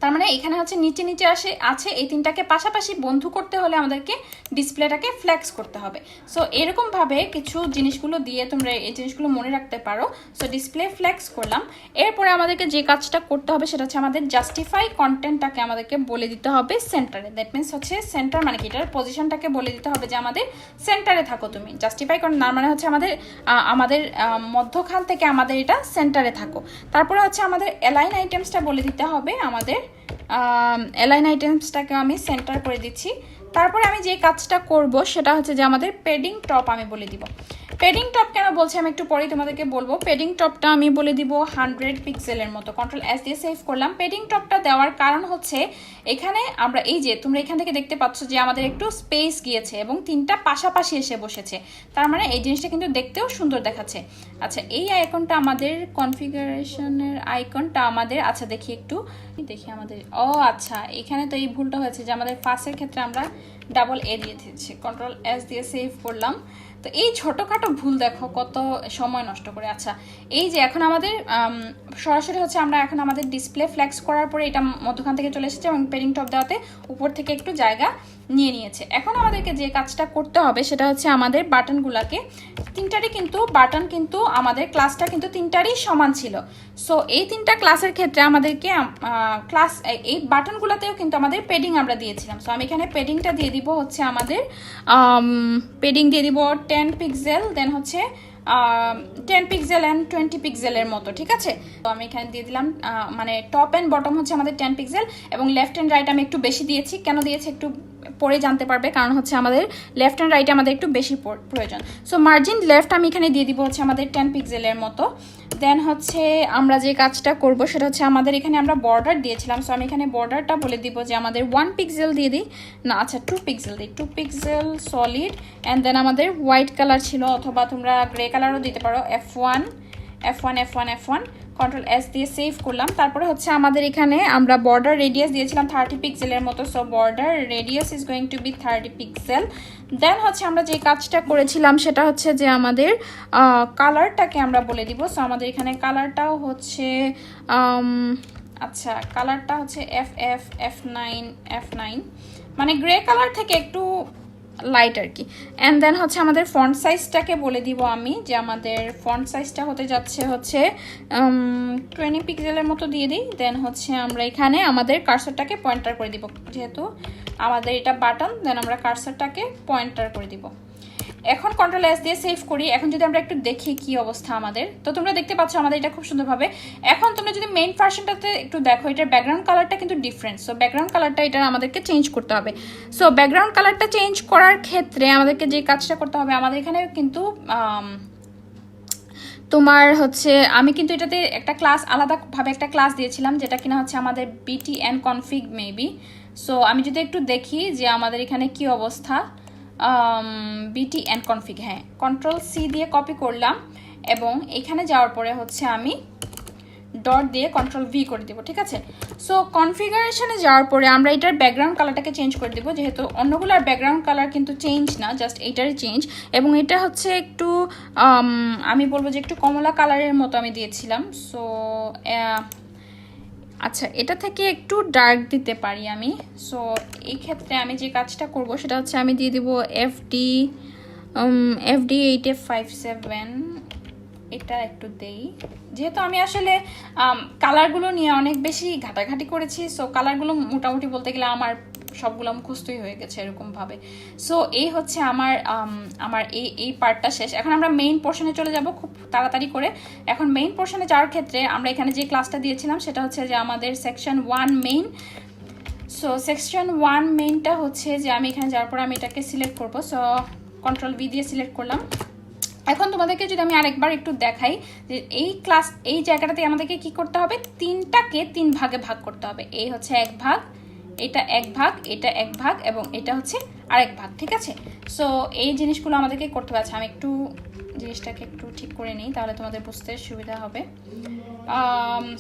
তার মানে এখানে হচ্ছে নিচে নিচে আছে এই 3টাকে পাশাপাশি বন্ধু করতে হলে আমাদেরকে ডিসপ্লেটাকে ফ্ল্যাক্স করতে হবে। সো এরকমভাবে কিছু জিনিসগুলো দিয়ে তোমরা এই জিনিসগুলো মনে রাখতে পারো। সো ডিসপ্লে ফ্ল্যাক্স করলাম। এরপরে আমাদেরকে যে কাজটা করতে হবে সেটা হচ্ছে আমাদের জাস্টিফাই কন্টেন্টটাকে আমাদেরকে বলে দিতে হবে সেন্টারে। দ্যাট মিনস হচ্ছে সেন্টার মানে কি, এটার পজিশনটাকে বলে দিতে হবে যে আমাদের সেন্টারে থাকো তুমি। জাস্টিফাই না মানে হচ্ছে আমাদের মধ্যখান থেকে আমাদের এটা সেন্টারে থাকো। তারপরে হচ্ছে আমাদের অ্যালাইন আইটেমসটা বলে দিতে হবে, আমাদের অ্যালাইন আইটেমসটাকে আমি সেন্টার করে দিচ্ছি। তারপরে আমি যে কাজটা করব সেটা হচ্ছে যে আমাদের পেডিং টপ আমি বলে দিব। পেডিং টপ কেন বলছি আমি একটু পরেই তোমাদেরকে বলবো। পেডিং টপটা আমি বলে দিব 100 পিক্সেলের মতো। কন্ট্রোল এস দিয়ে সেভ করলাম। পেডিং টপটা দেওয়ার কারণ হচ্ছে এখানে আমরা এই যে তোমরা এখান থেকে দেখতে পাচ্ছ যে আমাদের একটু স্পেস গিয়েছে এবং 3টা পাশাপাশি এসে বসেছে, তার মানে এই জিনিসটা কিন্তু দেখতেও সুন্দর দেখাচ্ছে। আচ্ছা এই আইকনটা আমাদের কনফিগারেশনের আইকনটা আমাদের, আচ্ছা দেখি আমাদের, ও আচ্ছা এখানে তো এই ভুলটা হয়েছে যে আমাদের ফার্স্টের ক্ষেত্রে আমরা ডাবল এ দিয়ে দিয়েছি। কন্ট্রোল এস দিয়ে সেভ করলাম। তো এই ছোটোখাটো ভুল দেখো কত সময় নষ্ট করে। আচ্ছা এই যে এখন আমাদের সরাসরি হচ্ছে আমরা এখন আমাদের ডিসপ্লে ফ্ল্যাক্স করার পরে এটা মধ্যখান থেকে চলে এসেছে এবং পেডিং টপ দেওয়াতে উপর থেকে একটু জায়গা নিয়ে নিয়েছে। এখন আমাদেরকে যে কাজটা করতে হবে সেটা হচ্ছে আমাদের বাটনগুলোকে তিনটারই কিন্তু বাটন কিন্তু আমাদের ক্লাসটা কিন্তু তিনটারই সমান ছিল। সো এই তিনটা ক্লাসের ক্ষেত্রে আমাদেরকে ক্লাস এই বাটনগুলোতেও কিন্তু আমাদের পেডিং আমরা দিয়েছিলাম। সো আমি এখানে পেডিংটা দিয়ে দিব হচ্ছে আমাদের পেডিং দিয়ে দিব 10 পিক্সেল, দেন হচ্ছে 10 পিক্সেল অ্যান্ড 20 পিক্সেলের মতো, ঠিক আছে। তো আমি এখানে দিয়ে দিলাম মানে টপ অ্যান্ড বটম হচ্ছে আমাদের 10 পিক্সেল এবং লেফট অ্যান্ড রাইট আমি একটু বেশি দিয়েছি। কেন দিয়েছি একটু পরে জানতে পারবে, কারণ হচ্ছে আমাদের লেফট অ্যান্ড রাইটে আমাদের একটু বেশি প্রয়োজন। সো মার্জিন লেফট আমি এখানে দিয়ে দিব হচ্ছে আমাদের 10 পিক্সেলের মতো। দেন হচ্ছে আমরা যে কাজটা করব সেটা হচ্ছে আমাদের এখানে আমরা বর্ডার দিয়েছিলাম। সো আমি এখানে বর্ডারটা বলে দিব যে আমাদের 1 পিক্সেল দিয়ে দিই, না আচ্ছা 2 পিক্সেল দিই, 2 পিক্সেল সলিড। অ্যান্ড দেন আমাদের হোয়াইট কালার ছিল, অথবা তোমরা গ্রে কালারও দিতে পারো। F1 কন্ট্রোল S দিয়ে সেভ করলাম। তারপরে হচ্ছে আমাদের এখানে আমরা বর্ডার রেডিয়াস দিয়েছিলাম 30 পিক্সেলের মতো। So border radius is going to be 30 pixel. Then হচ্ছে আমরা যে কাজটা করেছিলাম সেটা হচ্ছে যে আমাদের কালারটাকে আমরা বলে দিব। সো আমাদের এখানে কালারটাও হচ্ছে আচ্ছা কালারটা হচ্ছে F9 মানে গ্রে কালার থেকে একটু লাইট আর কি। অ্যান্ড দেন হচ্ছে আমাদের ফন্ট সাইজটাকে বলে দিব আমি যে আমাদের ফন্ট সাইজটা হতে যাচ্ছে হচ্ছে 20 পিক্সেলের মতো দিয়ে দিই। দেন হচ্ছে আমরা এখানে আমাদের কার্সরটাকে পয়েন্টার করে দিব, যেহেতু আমাদের এটা বাটন, দেন আমরা কার্সরটাকে পয়েন্টার করে দিব। এখন কন্ট্রোল S দিয়ে সেভ করি। এখন যদি আমরা একটু দেখি কি অবস্থা আমাদের, তো তোমরা দেখতে পাচ্ছ আমাদের এটা খুব সুন্দরভাবে। এখন তোমরা যদি মেইন ভার্সনটাতে একটু দেখো, এটার ব্যাকগ্রাউন্ড কালারটা কিন্তু ডিফারেন্ট। সো ব্যাকগ্রাউন্ড কালারটা এটা আমাদেরকে চেঞ্জ করতে হবে। সো ব্যাকগ্রাউন্ড কালারটা চেঞ্জ করার ক্ষেত্রে আমাদেরকে যে কাজটা করতে হবে, আমাদের এখানে কিন্তু তোমার হচ্ছে আমি কিন্তু এটাতে একটা ক্লাস আলাদাভাবে একটা ক্লাস দিয়েছিলাম, যেটা কিনা হচ্ছে আমাদের btn config মেবি। সো আমি যদি একটু দেখি যে আমাদের এখানে কি অবস্থা, btn config, হ্যাঁ কন্ট্রোল C দিয়ে কপি করলাম এবং এখানে যাওয়ার পরে হচ্ছে আমি ডট দিয়ে কন্ট্রোল V করে দেবো, ঠিক আছে। সো কনফিগারেশনে যাওয়ার পরে আমরা এটার ব্যাকগ্রাউন্ড কালারটাকে চেঞ্জ করে দেবো, যেহেতু অন্যগুলোর ব্যাকগ্রাউন্ড কালার কিন্তু চেঞ্জ না, জাস্ট এইটারই চেঞ্জ। এবং এটা হচ্ছে একটু আমি বলবো যে একটু কমলা কালারের মতো আমি দিয়েছিলাম। সো আচ্ছা এটা থেকে একটু ডার্ক দিতে পারি আমি। সো এই ক্ষেত্রে আমি যে কাজটা করব সেটা হচ্ছে আমি দিয়ে দিব FD8F57, এটা একটু দেই, যেহেতু আমি আসলে কালারগুলো নিয়ে অনেক বেশি ঘাটাঘাটি করেছি। সো কালারগুলো মোটামুটি বলতে গেলে আমার সবগুলো মুখস্থই হয়ে গেছে এরকমভাবে। সো এই হচ্ছে আমার এই পার্টটা শেষ। এখন আমরা মেইন পোর্শনে চলে যাব খুব তাড়াতাড়ি করে। এখন মেইন পোর্শনে যাওয়ার ক্ষেত্রে আমরা এখানে যে ক্লাসটা দিয়েছিলাম সেটা হচ্ছে যে আমাদের সেকশন 1 মেইন। সো সেকশন 1 মেইনটা হচ্ছে যে আমি এখানে যাওয়ার পর আমি এটাকে সিলেক্ট করব। সো কন্ট্রোল V দিয়ে সিলেক্ট করলাম। এখন তোমাদেরকে যদি আমি আরেকবার একটু দেখাই যে এই জায়গাটাতে আমাদেরকে কি করতে হবে, তিনটাকে 3 ভাগে ভাগ করতে হবে। এই হচ্ছে 1 ভাগ, এটা 1 ভাগ, এটা 1 ভাগ এবং এটা হচ্ছে আরেক ভাগ, ঠিক আছে। সো এই জিনিসগুলো আমাদেরকে করতে হবে। আমি একটু জিনিসটাকে একটু ঠিক করে নিই, তাহলে তোমাদের বুঝতে সুবিধা হবে।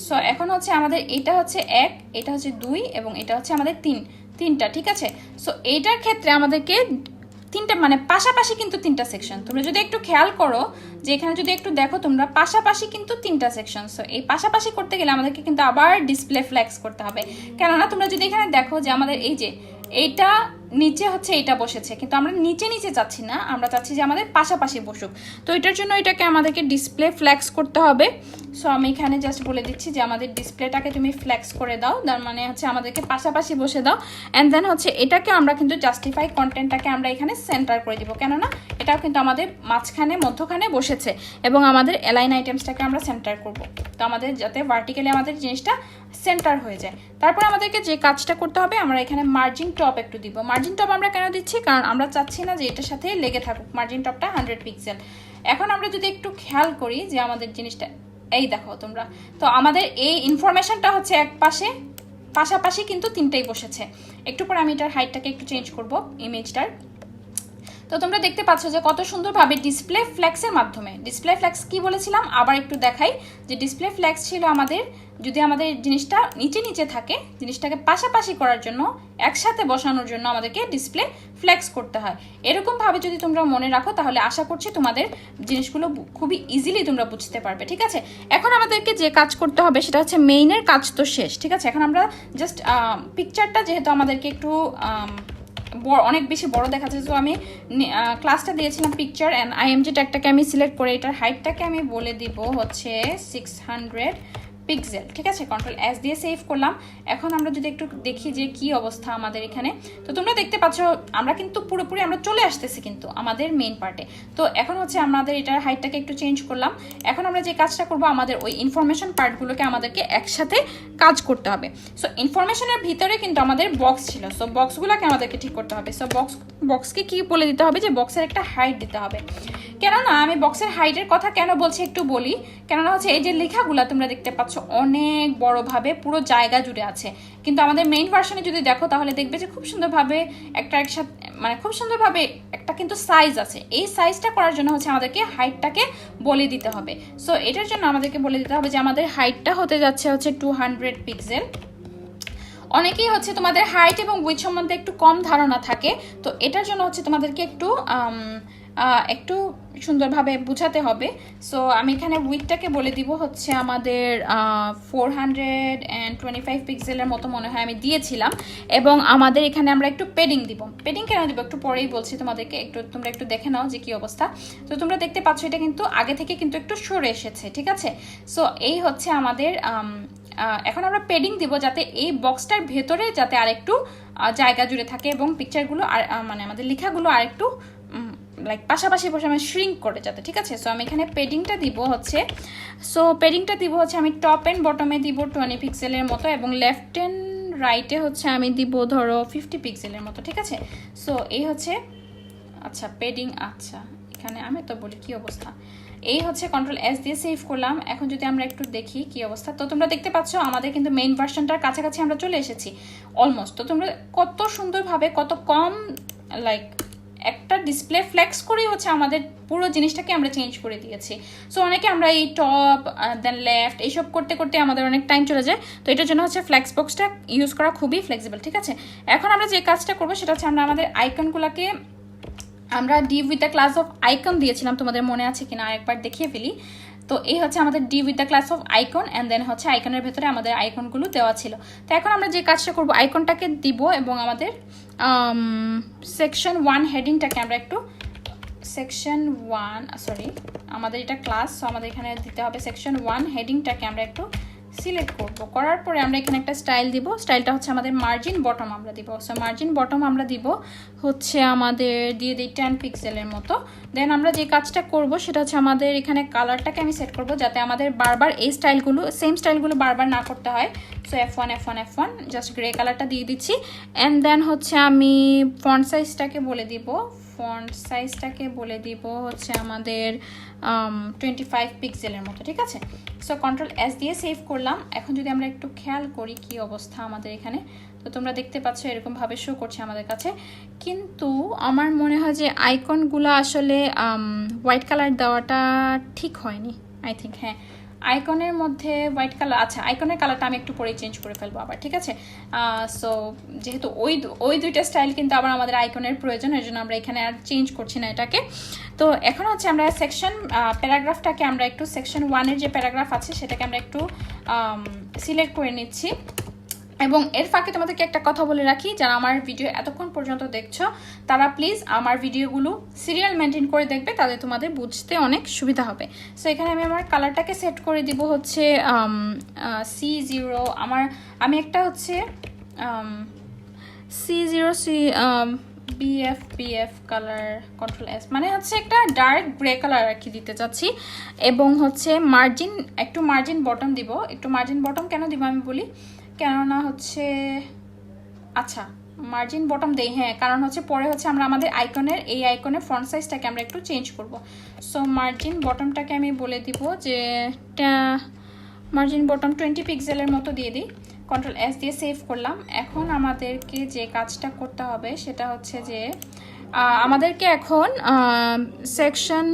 সো এখন হচ্ছে আমাদের এটা হচ্ছে 1, এটা হচ্ছে 2 এবং এটা হচ্ছে আমাদের তিনটা, ঠিক আছে। সো এইটার ক্ষেত্রে আমাদেরকে তিনটা মানে পাশাপাশি কিন্তু 3টা সেকশন। তোমরা যদি একটু খেয়াল করো যে এখানে যদি একটু দেখো তোমরা পাশাপাশি কিন্তু 3টা সেকশন। সো এই পাশাপাশি করতে গেলে আমাদেরকে কিন্তু আবার ডিসপ্লে ফ্ল্যাক্স করতে হবে, কেননা তোমরা যদি এখানে দেখো যে আমাদের এই যে এইটা নিচে হচ্ছে এটা বসেছে, কিন্তু আমরা নিচে নিচে চাচ্ছি না, আমরা চাচ্ছি যে আমাদের পাশাপাশি বসুক। তো এটার জন্য এটাকে আমাদেরকে ডিসপ্লে ফ্ল্যাক্স করতে হবে। সো আমি এখানে জাস্ট বলে দিচ্ছি যে আমাদের ডিসপ্লেটাকে তুমি ফ্ল্যাক্স করে দাও, তার মানে হচ্ছে আমাদেরকে পাশাপাশি বসে দাও। অ্যান্ড দেন হচ্ছে এটাকে আমরা কিন্তু জাস্টিফাই কন্টেন্টটাকে আমরা এখানে সেন্টার করে দিব, কেননা এটাও কিন্তু আমাদের মাঝখানে মধ্যখানে বসেছে এবং আমাদের অ্যালাইন আইটেমসটাকে আমরা সেন্টার করব। তো আমাদের যাতে ভার্টিক্যালি আমাদের জিনিসটা সেন্টার হয়ে যায়। তারপর আমাদেরকে যে কাজটা করতে হবে, আমরা এখানে মার্জিন টপ একটু দিব। মার্জিন টপ আমরা কেন দিচ্ছি, কারণ আমরা চাচ্ছি না যে এটার সাথে লেগে থাকুক। মার্জিন টপটা 100 পিক্সেল। এখন আমরা যদি একটু খেয়াল করি যে আমাদের জিনিসটা এই দেখো তোমরা, তো আমাদের এই ইনফরমেশনটা হচ্ছে এক পাশে, পাশাপাশি কিন্তু 3টাই বসেছে। একটু পর আমি এটার হাইটটাকে একটু চেঞ্জ করব ইমেজটার। তো তোমরা দেখতে পাচ্ছ যে কত সুন্দরভাবে ডিসপ্লে ফ্ল্যাক্সের মাধ্যমে, ডিসপ্লে ফ্ল্যাক্স কি বলেছিলাম আবার একটু দেখাই, যে ডিসপ্লে ফ্ল্যাক্স ছিল আমাদের যদি আমাদের জিনিসটা নিচে নিচে থাকে, জিনিসটাকে পাশাপাশি করার জন্য একসাথে বসানোর জন্য আমাদেরকে ডিসপ্লে ফ্ল্যাক্স করতে হয়। এরকমভাবে যদি তোমরা মনে রাখো তাহলে আশা করছি তোমাদের জিনিসগুলো খুবই ইজিলি তোমরা বুঝতে পারবে, ঠিক আছে। এখন আমাদেরকে যে কাজ করতে হবে সেটা হচ্ছে মেইনের কাজ তো শেষ, ঠিক আছে। এখন আমরা জাস্ট পিকচারটা যেহেতু আমাদেরকে একটু অনেক বেশি বড় দেখাচ্ছে। সো আমি ক্লাসটা দিয়েছিলাম পিকচার অ্যান্ড আইএমজি ট্যাগটাকে আমি সিলেক্ট করে এটার হাইটটাকে আমি বলে দিব হচ্ছে 600 পিক্সেল, ঠিক আছে। কন্ট্রোল এস দিয়ে সেভ করলাম। এখন আমরা যদি একটু দেখি যে কি অবস্থা আমাদের এখানে, তো তোমরা দেখতে পাচ্ছ আমরা কিন্তু পুরোপুরি আমরা চলে আসতেছি কিন্তু আমাদের মেইন পার্টে। তো এখন হচ্ছে আমাদের এটার হাইটটাকে একটু চেঞ্জ করলাম। এখন আমরা যে কাজটা করব, আমাদের ওই ইনফরমেশন পার্টগুলোকে আমাদেরকে একসাথে কাজ করতে হবে। সো ইনফরমেশনের ভিতরে কিন্তু আমাদের বক্স ছিল, সো বক্সগুলোকে আমাদেরকে ঠিক করতে হবে। সো বক্সকে কি বলে দিতে হবে যে বক্সের একটা হাইট দিতে হবে। কেননা আমি বক্সের হাইটের কথা কেন বলছি একটু বলি। কেননা হচ্ছে এই যে লেখাগুলো তোমরা দেখতে পাচ্ছ অনেক বড়ভাবে পুরো জায়গা জুড়ে আছে, কিন্তু আমাদের মেইন ভার্সনে যদি দেখো তাহলে দেখবে যে খুব সুন্দরভাবে একটা একসাথে মানে খুব সুন্দরভাবে একটা কিন্তু সাইজ আছে। এই সাইজটা করার জন্য হচ্ছে আমাদেরকে হাইটটাকে বলে দিতে হবে। সো এটার জন্য আমাদেরকে বলে দিতে হবে যে আমাদের হাইটটা হতে যাচ্ছে হচ্ছে 200 পিক্সেল। অনেকেই হচ্ছে তোমাদের হাইট এবং উইথ সম্বন্ধে একটু কম ধারণা থাকে, তো এটার জন্য হচ্ছে তোমাদেরকে একটু সুন্দরভাবে বুঝাতে হবে। সো আমি এখানে উইথটাকে বলে দিব হচ্ছে আমাদের 425 পিক্সেলের মতো মনে হয় আমি দিয়েছিলাম। এবং আমাদের এখানে আমরা একটু পেডিং দিব। পেডিং কেন দিব একটু পরেই বলছি তোমাদেরকে, তোমরা একটু দেখে নাও যে কি অবস্থা। তো তোমরা দেখতে পাচ্ছ এটা কিন্তু আগে থেকে কিন্তু একটু সরে এসেছে, ঠিক আছে। সো এই হচ্ছে আমাদের এখন আমরা পেডিং দিব যাতে এই বক্সটার ভেতরে যাতে আরেকটু জায়গা জুড়ে থাকে এবং পিকচারগুলো আর মানে আমাদের লেখাগুলো আরেকটু লাইক পাশাপাশি বসে আমি শ্রিঙ্ক করে যাতে, ঠিক আছে। সো আমি এখানে পেডিংটা দিব হচ্ছে আমি টপ এন্ড বটমে দিব 20 পিক্সেলের মতো এবং লেফট এন্ড রাইটে হচ্ছে আমি দিব ধরো 50 পিক্সেলের মতো, ঠিক আছে। সো এই হচ্ছে আচ্ছা পেডিং, আচ্ছা এখানে আমি তো বলি কি অবস্থা। এই হচ্ছে কন্ট্রোল এস দিয়ে সেভ করলাম। এখন যদি আমরা একটু দেখি কি অবস্থা, তো তোমরা দেখতে পাচ্ছ আমাদের কিন্তু মেইন ভার্সনটার কাছাকাছি আমরা চলে এসেছি অলমোস্ট। তো তোমরা কত সুন্দরভাবে কত কম লাইক একটা ডিসপ্লে ফ্লেক্স করেই হচ্ছে আমাদের পুরো জিনিসটাকে আমরা চেঞ্জ করে দিয়েছি। সো অনেকে আমরা এই টপ দেন লেফট এইসব করতে করতে আমাদের অনেক টাইম চলে যায়। তো এটার জন্য হচ্ছে ফ্লেক্স বক্সটা ইউজ করা খুবই ফ্লেক্সিবল, ঠিক আছে। এখন আমরা যে কাজটা করবো সেটা হচ্ছে আমরা আমাদের আইকনগুলোকে আমরা Depp with the class of icon দিয়েছিলাম, তোমাদের মনে আছে কিনা আরেকবার দেখিয়ে ফেলি। তো এই হচ্ছে আমাদের div with the class of icon and then হচ্ছে আইকনের ভেতরে আমাদের আইকনগুলো দেওয়া ছিল। তো এখন আমরা যে কাজটা করবো আইকনটাকে দিব এবং আমাদের সেকশন 1 হেডিংটাকে আমরা একটু আমাদের এটা ক্লাস, সো আমাদের এখানে দিতে হবে সেকশন 1 হেডিংটাকে আমরা একটু সিলেক্ট করব। করার পরে আমরা এখানে একটা স্টাইল দিব। স্টাইলটা হচ্ছে আমাদের মার্জিন বটম আমরা দিব। সো মার্জিন বটম আমরা দিব হচ্ছে আমাদের দিয়ে দিই 10 পিক্সেলের মতো। দেন আমরা যে কাজটা করব সেটা হচ্ছে আমাদের এখানে কালারটাকে আমি সেট করব যাতে আমাদের বারবার এই সেম স্টাইলগুলো বারবার না করতে হয়। সো F1 জাস্ট গ্রে কালারটা দিয়ে দিচ্ছি। অ্যান্ড দেন হচ্ছে আমি ফন্ট সাইজটাকে বলে দিব হচ্ছে আমাদের 25 পিক্সেলের মতো, ঠিক আছে। সো কন্ট্রোল এস দিয়ে সেভ করলাম। এখন যদি আমরা একটু খেয়াল করি কি অবস্থা আমাদের এখানে, তো তোমরা দেখতে পাচ্ছ এরকমভাবে শো করছে আমাদের কাছে। কিন্তু আমার মনে হয় যে আইকনগুলো আসলে হোয়াইট কালার দেওয়াটা ঠিক হয়নি আই থিঙ্ক। হ্যাঁ, আইকনের মধ্যে হোয়াইট কালার, আচ্ছা আইকনের কালারটা আমি একটু পরে চেঞ্জ করে ফেলবো আবার, ঠিক আছে। সো যেহেতু ওই দুইটা স্টাইল কিন্তু আবার আমাদের আইকনের প্রয়োজন, এর জন্য আমরা এখানে আর চেঞ্জ করছি না এটাকে। তো এখন হচ্ছে আমরা সেকশন প্যারাগ্রাফটাকে আমরা একটু সেকশন 1-এর যে প্যারাগ্রাফ আছে সেটাকে আমরা একটু সিলেক্ট করে নিচ্ছি। এবং এর ফাঁকে তোমাদেরকে একটা কথা বলে রাখি, যারা আমার ভিডিও এতক্ষণ পর্যন্ত দেখছো তারা প্লিজ আমার ভিডিওগুলো সিরিয়াল মেনটেন করে দেখবে, তাহলে তোমাদের বুঝতে অনেক সুবিধা হবে। সো এখানে আমি আমার কালারটাকে সেট করে দিব হচ্ছে C0। আমি একটা হচ্ছে C0 BF colour control S মানে হচ্ছে একটা ডার্ক গ্রে কালার আর কি দিতে চাচ্ছি। এবং হচ্ছে মার্জিন বটম দিব। একটু মার্জিন বটম কেন দিব আমি বলি, কেননা হচ্ছে আচ্ছা মার্জিন বটম দেই, হ্যাঁ কারণ হচ্ছে পরে হচ্ছে আমরা আমাদের আইকনের ফন্ট সাইজটাকে আমরা একটু চেঞ্জ করব। সো মার্জিন বটমটাকে আমি বলে দিব যে মার্জিন বটম 20 পিক্সেলের মতো দিয়ে দিই। কন্ট্রোল এস দিয়ে সেভ করলাম। এখন আমাদেরকে যে কাজটা করতে হবে সেটা হচ্ছে যে আমাদেরকে এখন সেকশন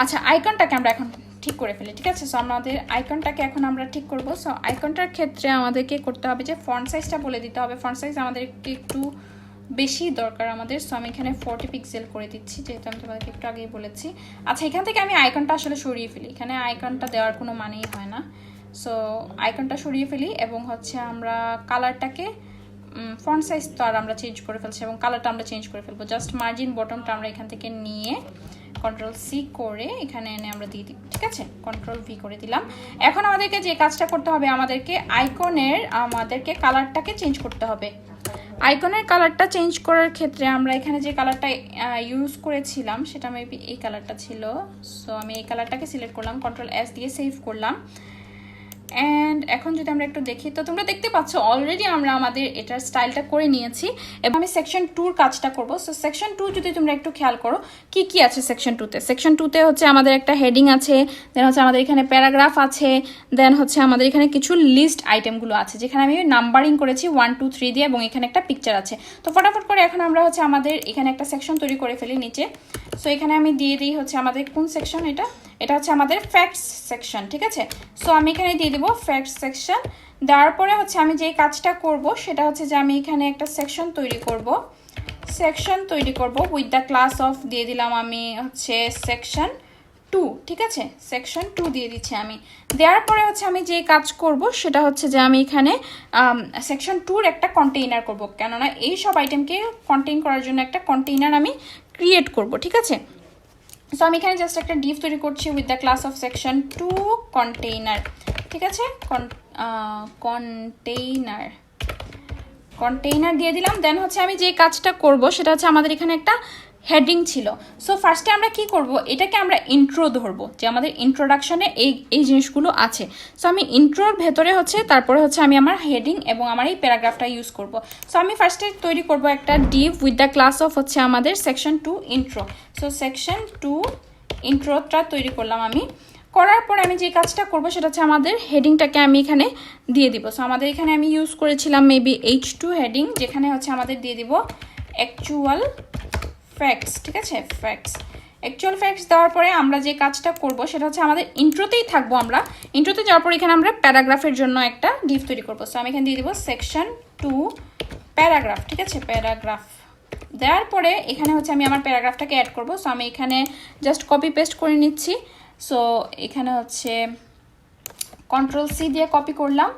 আচ্ছা আইকনটাকে আমরা এখন ঠিক করে ফেলি, ঠিক আছে। সো আমাদের আইকনটাকে এখন আমরা ঠিক করব। সো আইকনটার ক্ষেত্রে আমাদেরকে করতে হবে যে ফন্ট সাইজটা বলে দিতে হবে। ফন্ট সাইজ আমাদেরকে একটু বেশি দরকার আমাদের, সো আমি এখানে 40 পিক্সেল করে দিচ্ছি, যেহেতু আমি তোমাদেরকে একটু আগেই বলেছি। আচ্ছা এখান থেকে আমি আইকনটা আসলে সরিয়ে ফেলি, এখানে আইকনটা দেওয়ার কোনো মানেই হয় না। সো আইকনটা সরিয়ে ফেলি এবং হচ্ছে আমরা কালারটাকে ফন্ট সাইজ তো আর আমরা চেঞ্জ করে ফেলছি এবং কালারটা আমরা চেঞ্জ করে ফেলবো। জাস্ট মার্জিন বটমটা আমরা এখান থেকে নিয়ে কন্ট্রোল সি করে এখানে এনে আমরা দিয়ে দিব, ঠিক আছে, কন্ট্রোল ভি করে দিলাম। এখন আমাদেরকে যে কাজটা করতে হবে, আমাদেরকে কালারটাকে চেঞ্জ করতে হবে। আইকনের কালারটা চেঞ্জ করার ক্ষেত্রে আমরা এখানে যে কালারটা ইউজ করেছিলাম সেটা মেবি এই কালারটা ছিল। সো আমি এই কালারটাকে সিলেক্ট করলাম, কন্ট্রোল এস দিয়ে সেভ করলাম। অ্যান্ড এখন যদি আমরা একটু দেখি তো তোমরা দেখতে পাচ্ছ অলরেডি আমরা আমাদের এটার স্টাইলটা করে নিয়েছি এবং আমি সেকশন 2 কাজটা করব। সো সেকশন 2 যদি তোমরা একটু খেয়াল করো কি কি আছে সেকশন 2তে। সেকশন 2তে হচ্ছে আমাদের একটা হেডিং আছে, দেন হচ্ছে আমাদের এখানে প্যারাগ্রাফ আছে, দেন হচ্ছে আমাদের এখানে কিছু লিস্ট আইটেমগুলো আছে যেখানে আমি নাম্বারিং করেছি 1 2 3 দিয়ে এবং এখানে একটা পিকচার আছে। তো ফটাফট করে এখন আমরা হচ্ছে আমাদের এখানে একটা সেকশন তৈরি করে ফেলি নিচে। সো এখানে আমি দিয়ে দিই হচ্ছে আমাদের কোন সেকশন, এটা হচ্ছে আমাদের ফ্যাক্টস সেকশন, ঠিক আছে। সো আমি এখানে দিয়ে দিব ফ্যাক্টস সেকশন। দেওয়ার পরে হচ্ছে আমি যেই কাজটা করব সেটা হচ্ছে যে আমি এখানে একটা সেকশন তৈরি করব উইথ দ্য ক্লাস অফ দিয়ে দিলাম আমি হচ্ছে সেকশন 2, ঠিক আছে, সেকশন 2 দিয়ে দিচ্ছি আমি। দেওয়ার পরে হচ্ছে আমি যেই কাজ করব সেটা হচ্ছে যে আমি এখানে সেকশন 2-র একটা কন্টেইনার করব, কেননা এই সব আইটেমকে কন্টেইন করার জন্য একটা কন্টেইনার আমি ক্রিয়েট করব, ঠিক আছে। সো আমি এখানে জাস্ট একটা ডিভ তৈরি করছি with the class of section 2 container, ঠিক আছে, কন্টেইনার দিয়ে দিলাম। দেন হচ্ছে আমি যে কাজটা করব সেটা হচ্ছে আমাদের এখানে একটা হেডিং ছিল। সো ফার্স্টে আমরা কি করব, এটাকে আমরা ইন্ট্রো ধরবো যে আমাদের ইন্ট্রোডাকশনে এই জিনিসগুলো আছে। সো আমি ইন্ট্রোর ভেতরে হচ্ছে তারপরে হচ্ছে আমি আমার হেডিং এবং আমার এই প্যারাগ্রাফটা ইউজ করব। সো আমি ফার্স্টে তৈরি করব একটা Depp with the class of হচ্ছে আমাদের সেকশন 2 ইন্ট্রো। সো সেকশন 2 ইন্ট্রোটা তৈরি করলাম আমি। করার পর আমি যে কাজটা করব সেটা হচ্ছে আমাদের হেডিংটাকে আমি এখানে দিয়ে দিব। সো আমাদের এখানে আমি ইউজ করেছিলাম মেবি H2 হেডিং, যেখানে হচ্ছে আমাদের দিয়ে দিব অ্যাকচুয়াল ফ্যাক্টস, ঠিক আছে, অ্যাকচুয়াল ফ্যাক্টস দেওয়ার পরে আমরা যে কাজটা করব সেটা হচ্ছে আমাদের ইন্ট্রোতেই থাকবো। আমরা ইন্ট্রোতে যাওয়ার পর এখানে আমরা প্যারাগ্রাফের জন্য একটা ডিভ তৈরি করবো। সো আমি এখানে দিয়ে দিব সেকশন 2 প্যারাগ্রাফ, ঠিক আছে, প্যারাগ্রাফ দেওয়ার পরে এখানে হচ্ছে আমি আমার প্যারাগ্রাফটাকে অ্যাড করব। সো আমি এখানে জাস্ট কপি পেস্ট করে নিচ্ছি। সো এখানে হচ্ছে কন্ট্রোল সি দিয়ে কপি করলাম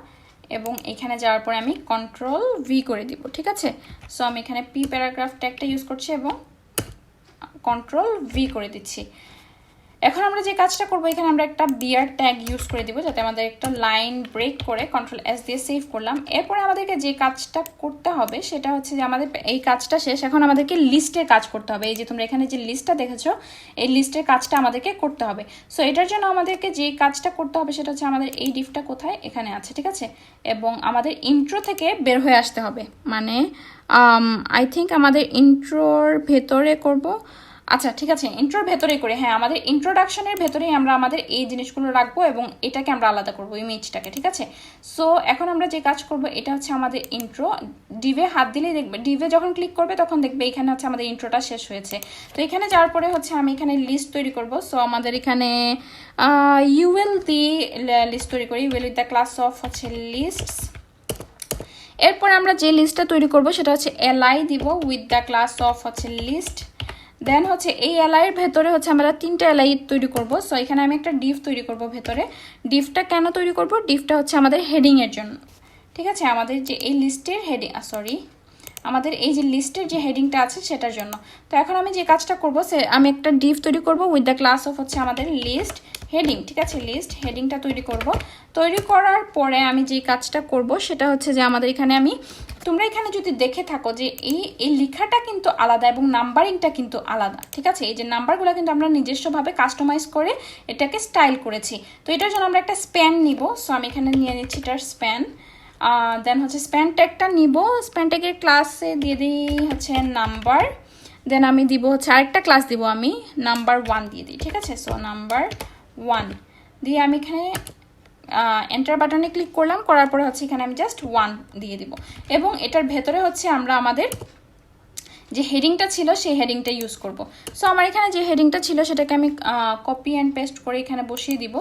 এবং এখানে যাওয়ার পরে আমি কন্ট্রোল ভি করে দিব, ঠিক আছে। সো আমি এখানে পি প্যারাগ্রাফ ট্যাগটা ইউজ করছি এবং কন্ট্রোল ভি করে দিচ্ছি। এখন আমরা যে কাজটা করব এখানে আমরা একটা বিয়ার ট্যাগ ইউজ করে দিব যাতে আমাদের একটা লাইন ব্রেক করে কন্ট্রোল এস দিয়ে সেভ করলাম। এরপরে আমাদেরকে যে কাজটা করতে হবে সেটা হচ্ছে যে আমাদের এই কাজটা শেষ, এখন আমাদেরকে লিস্টের কাজ করতে হবে। এই যে তোমরা এখানে যে লিস্টটা দেখেছো এই লিস্টের কাজটা আমাদেরকে করতে হবে। সো এটার জন্য আমাদেরকে যে কাজটা করতে হবে সেটা হচ্ছে আমাদের এই ডিভটা কোথায়, এখানে আছে, ঠিক আছে, এবং আমাদের ইন্ট্রো থেকে বের হয়ে আসতে হবে। মানে আই থিঙ্ক আমাদের ইন্ট্রোর ভেতরে করব, আচ্ছা ঠিক আছে, ইন্ট্রোর ভেতরেই করে, হ্যাঁ আমাদের ইন্ট্রোডাকশনের ভেতরেই আমরা আমাদের এই জিনিসগুলো রাখবো এবং এটাকে আমরা আলাদা করবো ইমেজটাকে, ঠিক আছে। সো এখন আমরা যে কাজ করব এটা হচ্ছে আমাদের ইন্ট্রো। ডিভে হাত দিলেই দেখবে, ডিভে যখন ক্লিক করবে তখন দেখবে এখানে হচ্ছে আমাদের ইন্ট্রোটা শেষ হয়েছে। তো এখানে যাওয়ার পরে হচ্ছে আমি এখানে লিস্ট তৈরি করব। সো আমাদের এখানে ইউএল দিয়ে লিস্ট তৈরি করি, UL with the class of হচ্ছে লিস্টস। এরপর আমরা যে লিস্টটা তৈরি করব সেটা হচ্ছে এলআই দিব উইথ দ্য ক্লাস অফ হচ্ছে লিস্ট। দেন হচ্ছে এই এলআইয়ের ভেতরে হচ্ছে আমরা 3টা এলআই তৈরি করব। সো এখানে আমি একটা ডিভ তৈরি করব ভেতরে। ডিভটা কেন তৈরি করব, ডিভটা হচ্ছে আমাদের হেডিংয়ের জন্য, ঠিক আছে, আমাদের যে এই লিস্টের হেডিং আমাদের এই যে লিস্টের যে হেডিংটা আছে সেটার জন্য। তো এখন আমি যে কাজটা করব সে আমি একটা ডিভ তৈরি করব উইথ দ্য ক্লাস অফ হচ্ছে আমাদের লিস্ট হেডিং, ঠিক আছে, লিস্ট হেডিংটা তৈরি করব। তৈরি করার পরে আমি যে কাজটা করব সেটা হচ্ছে যে আমাদের এখানে তোমরা এখানে যদি দেখে থাকো যে এই লেখাটা কিন্তু আলাদা এবং নাম্বারিংটা কিন্তু আলাদা, ঠিক আছে। এই যে নাম্বারগুলো কিন্তু আমরা নিজস্বভাবে কাস্টমাইজ করে এটাকে স্টাইল করেছি। তো এটার জন্য আমরা একটা স্প্যান নিব। সো আমি এখানে নিয়ে নিচ্ছি এটার স্প্যান। দেন হচ্ছে স্প্যান ট্যাগটা নিব, স্প্যান ট্যাগের ক্লাসে দিয়ে দিই হচ্ছে নাম্বার। দেন আমি দিব হচ্ছে আরেকটা ক্লাস দিব আমি নাম্বার 1 দিয়ে দিই, ঠিক আছে। সো নাম্বার 1 দিয়ে আমি এখানে এন্টার বাটনে ক্লিক করলাম, করার পরে হচ্ছে এখানে আমি জাস্ট 1 দিয়ে দিব এবং এটার ভেতরে হচ্ছে আমরা আমাদের যে হেডিংটা ছিল সেই হেডিংটা ইউজ করব। সো আমার এখানে যে হেডিংটা ছিল সেটাকে আমি কপি অ্যান্ড পেস্ট করে এখানে বসিয়ে দিব।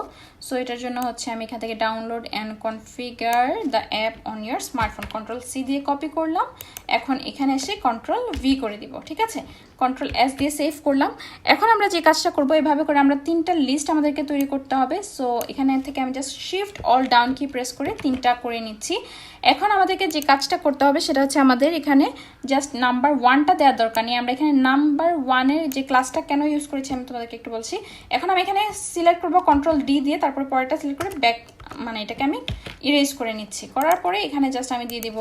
সো এটার জন্য হচ্ছে আমি এখান থেকে download and configure the app on your smartphone, control C দিয়ে কপি করলাম। এখন এখানে এসে কন্ট্রোল ভি করে দিব, ঠিক আছে। কন্ট্রোল এস দিয়ে সেভ করলাম। এখন আমরা যে কাজটা করব, এভাবে করে আমরা 3টা লিস্ট আমাদেরকে তৈরি করতে হবে। সো এখানে থেকে আমি জাস্ট শিফট অল ডাউন কি প্রেস করে 3টা করে নিচ্ছি। এখন আমাদেরকে যে কাজটা করতে হবে সেটা হচ্ছে আমাদের এখানে জাস্ট নাম্বার 1টা দেওয়ার দরকার নেই। আমরা এখানে নাম্বার 1-এর যে ক্লাসটা কেন ইউজ করেছি আমি তোমাদেরকে একটু বলছি। এখন আমি এখানে সিলেক্ট করব কন্ট্রোল ডি দিয়ে, তারপর পরেরটা সিলেক্ট করে ব্যাক মানে এটাকে আমি ইরেজ করে নিচ্ছি। করার পরে এখানে জাস্ট আমি দিয়ে দিব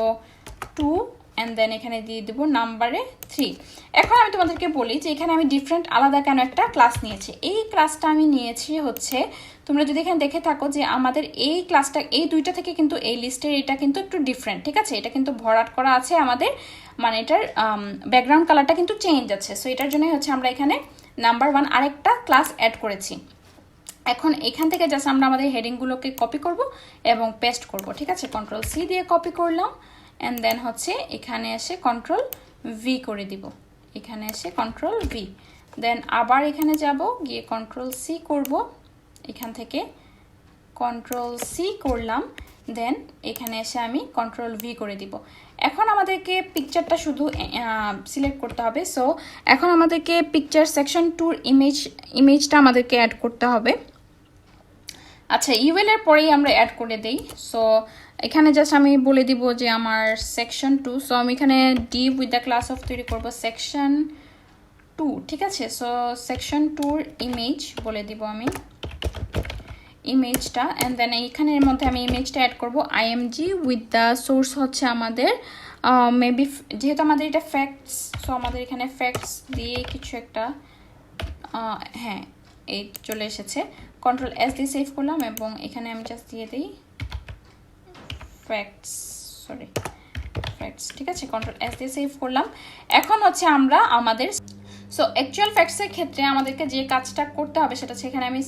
2 অ্যান্ড দেন এখানে দিয়ে দেবো নাম্বারে 3। এখন আমি তোমাদেরকে বলি যে এখানে আমি ডিফারেন্ট আলাদা কেন একটা ক্লাস নিয়েছি। এই ক্লাসটা আমি নিয়েছি হচ্ছে, তোমরা যদি এখানে দেখে থাকো যে আমাদের এই ক্লাসটা এই দুইটা থেকে কিন্তু এই লিস্টের এটা কিন্তু একটু ডিফারেন্ট, ঠিক আছে। এটা কিন্তু ভরাট করা আছে আমাদের, মানে এটার ব্যাকগ্রাউন্ড কালারটা কিন্তু চেঞ্জ আছে। সো এটার জন্যই হচ্ছে আমরা এখানে নাম্বার 1 আরেকটা ক্লাস অ্যাড করেছি। এখন এখান থেকে জাস্ট আমরা আমাদের হেডিংগুলোকে কপি করব এবং পেস্ট করব, ঠিক আছে। কন্ট্রোল সি দিয়ে কপি করলাম অ্যান্ড দেন হচ্ছে এখানে এসে কন্ট্রোল ভি করে দিব, এখানে এসে কন্ট্রোল ভি, দেন আবার এখানে যাব, গিয়ে কন্ট্রোল সি করব, এখান থেকে কন্ট্রোল সি করলাম, দেন এখানে এসে আমি কন্ট্রোল ভি করে দিব। এখন আমাদেরকে পিকচারটা শুধু সিলেক্ট করতে হবে। সো এখন আমাদেরকে পিকচার সেকশন 2 ইমেজটা আমাদেরকে অ্যাড করতে হবে। আচ্ছা, ইউএল এর পরেই আমরা অ্যাড করে দেই। সো এখানে জাস্ট আমি বলে দিব যে আমার সেকশন 2। সো আমি এখানে Depp with the class of তৈরি করব সেকশন 2, ঠিক আছে। সো সেকশন 2-র ইমেজ বলে দিব আমি ইমেজটা, অ্যান্ড দেন এইখানের মধ্যে আমি ইমেজটা অ্যাড করব আইএমজি উইথ দ্য সোর্স হচ্ছে আমাদের মেবি, যেহেতু আমাদের এটা ফ্যাক্টস, সো আমাদের এখানে ফ্যাক্টস দিয়ে কিছু একটা, হ্যাঁ এই চলে এসেছে। কন্ট্রোল এস দিয়ে সেভ করলাম এবং এখানে আমি জাস্ট দিয়ে দিই ফ্যাক্টস, ঠিক আছে। কন্ট্রোল এস দিয়ে সেভ করলাম। এখন হচ্ছে আমরা আমাদের সো অ্যাকচুয়াল ফ্যাক্টসের ক্ষেত্রে আমাদেরকে যে কাজটা করতে হবে সেটা হচ্ছে এখানে আমি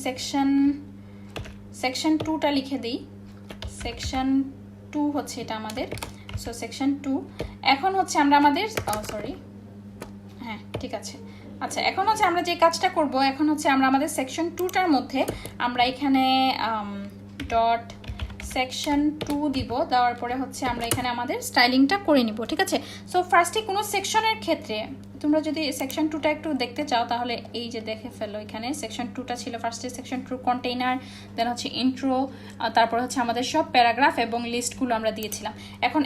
সেকশন 2টা লিখে দিই। সেকশন 2 হচ্ছে এটা আমাদের। সো সেকশন 2 এখন হচ্ছে আমরা আমাদের হ্যাঁ ঠিক আছে। আচ্ছা, এখন হচ্ছে আমরা যে কাজটা করব, এখন হচ্ছে আমরা আমাদের সেকশন 2টার মধ্যে আমরা এখানে ডট সেকশন 2 দিব, দেওয়ার পরে হচ্ছে আমরা এখানে আমাদের স্টাইলিংটা করে নিব, ঠিক আছে। সো ফার্স্টে কোনো সেকশনের ক্ষেত্রে তোমরা যদি সেকশন 2টা একটু দেখতে চাও তাহলে এই যে দেখে ফেলো, এখানে সেকশন 2টা ছিল ফার্স্টে সেকশন 2 কন্টেইনার, দেন হচ্ছে ইন্ট্রো, তারপর হচ্ছে আমাদের সব প্যারাগ্রাফ এবং লিস্টগুলো আমরা দিয়েছিলাম। এখন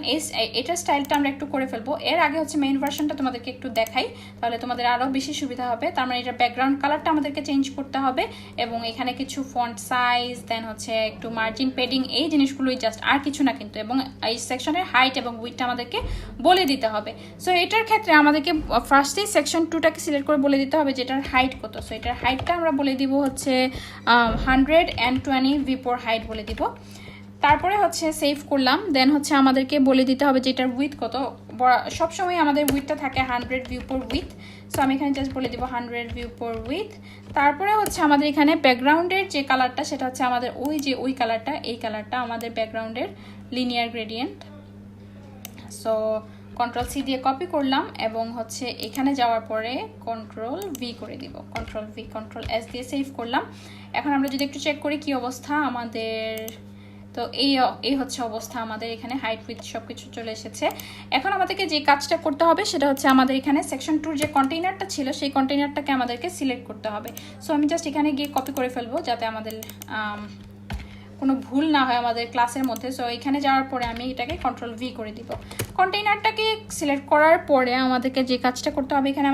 এটার স্টাইলটা আমরা একটু করে ফেলবো। এর আগে হচ্ছে মেইন ভার্সনটা তোমাদেরকে একটু দেখাই, তাহলে তোমাদের আরও বেশি সুবিধা হবে। তার মানে এটা ব্যাকগ্রাউন্ড কালারটা আমাদেরকে চেঞ্জ করতে হবে এবং এখানে কিছু ফন্ট সাইজ, দেন হচ্ছে একটু মার্জিন পেডিং, এই জিনিসগুলোই জাস্ট, আর কিছু না কিন্তু। এবং এই সেকশনের হাইট এবং উইডথটা আমাদেরকে বলে দিতে হবে। সো এটার ক্ষেত্রে আমাদেরকে ফার্স্টেই সেকশন 2টাকে সিলেক্ট করে বলে দিতে হবে যে এটার হাইট কত। সো এটার হাইটটা আমরা বলে দিব হচ্ছে 120 ভিপোর হাইট বলে দিব। তারপরে হচ্ছে সেভ করলাম, দেন হচ্ছে আমাদেরকে বলে দিতে হবে যে এটার উইথ কত। সবসময় আমাদের উইথটা থাকে 100 ভিউপোর উইথ। সো আমি এখানে জাস্ট বলে দিব 100 ভিউপোর উইথ। তারপরে হচ্ছে আমাদের এখানে ব্যাকগ্রাউন্ডের যে কালারটা সেটা হচ্ছে আমাদের ওই কালারটা, এই কালারটা আমাদের ব্যাকগ্রাউন্ডের linear gradient. So control C দিয়ে কপি করলাম এবং হচ্ছে এখানে যাওয়ার পরে কন্ট্রোল ভি করে দিব, কন্ট্রোল ভি, কন্ট্রোল এস দিয়ে সেভ করলাম। এখন আমরা যদি একটু চেক করি কি অবস্থা আমাদের, তো এই হচ্ছে অবস্থা আমাদের। এখানে হাইট উইথ সব কিছু চলে এসেছে। এখন আমাদেরকে যে কাজটা করতে হবে সেটা হচ্ছে আমাদের এখানে সেকশন 2 যে কন্টেইনারটা ছিল সেই কন্টেইনারটাকে আমাদেরকে সিলেক্ট করতে হবে। সো আমি জাস্ট এখানে গিয়ে কপি করে ফেলবো যাতে আমাদের কোনো ভুল না হয় আমাদের ক্লাসের মধ্যে। সো এখানে যাওয়ার পরে আমি এটাকে কন্ট্রোল ভি করে দিব। কন্টেইনারটাকে সিলেক্ট করার পরে আমাদেরকে যে কাজটা করতে হবে, এখানে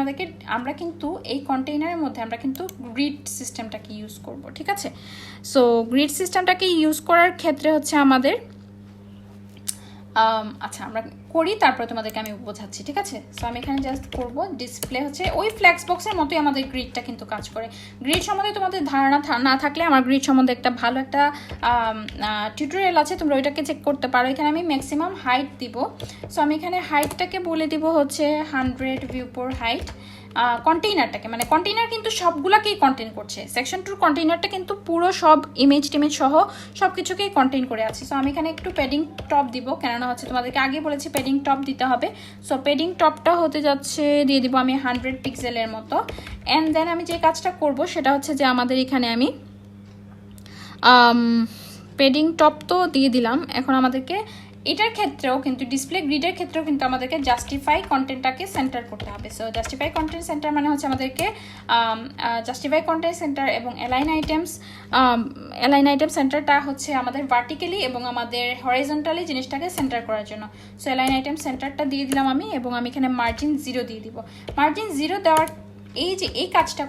আমরা কিন্তু এই কন্টেইনারের মধ্যে আমরা কিন্তু গ্রিড সিস্টেমটাকে ইউজ করব, ঠিক আছে। সো গ্রিড সিস্টেমটাকে ইউজ করার ক্ষেত্রে হচ্ছে আমাদের আচ্ছা আমরা করি, তারপরে তোমাদেরকে আমি বোঝাচ্ছি, ঠিক আছে। সো আমি এখানে জাস্ট করব ডিসপ্লে হচ্ছে ওই ফ্ল্যাক্স বক্সের মতোই আমাদের গ্রিডটা কিন্তু কাজ করে। গ্রিড সম্বন্ধে তোমাদের ধারণা না থাকলে আমার গ্রিড সম্বন্ধে একটা ভালো একটা টিউটোরিয়াল আছে, তোমরা ওইটাকে চেক করতে পারো। এখানে আমি ম্যাক্সিমাম হাইট দিব। সো আমি এখানে হাইটটাকে বলে দিব হচ্ছে 100 ভিউপোর হাইট। কন্টেইনারটাকে, মানে কন্টেইনার কিন্তু সবগুলাকেই কন্টেইন করছে। সেকশন 2 কন্টেইনারটা কিন্তু পুরো সব ইমেজ টিমেজ সহ সব কিছুকেই কন্টেইন করে আছে। সো আমি এখানে একটু প্যাডিং টপ দিব, কেননা হচ্ছে তোমাদেরকে আগে বলেছি প্যাডিং টপ দিতে হবে। সো প্যাডিং টপটা হতে যাচ্ছে, দিয়ে দিব আমি 100 পিক্সেলের মতো। অ্যান্ড দেন আমি যে কাজটা করব সেটা হচ্ছে যে আমাদের এখানে আমি প্যাডিং টপ তো দিয়ে দিলাম। এখন আমাদেরকে এটার ক্ষেত্রেও কিন্তু ডিসপ্লে গ্রিডের ক্ষেত্রেও কিন্তু আমাদেরকে জাস্টিফাই কন্টেন্টটাকে সেন্টার করতে হবে। সো জাস্টিফাই কন্টেন্ট সেন্টার মানে হচ্ছে আমাদেরকে জাস্টিফাই কন্টেন্ট সেন্টার এবং অ্যালাইন আইটেম সেন্টারটা হচ্ছে আমাদের ভার্টিক্যালি এবং আমাদের হরাইজন্টালি জিনিসটাকে সেন্টার করার জন্য। সো অ্যালাইন আইটেম সেন্টারটা দিয়ে দিলাম আমি, এবং আমি এখানে মার্জিন 0 দিয়ে দিব। মার্জিন 0 দেওয়ার এই যে এই কাজটা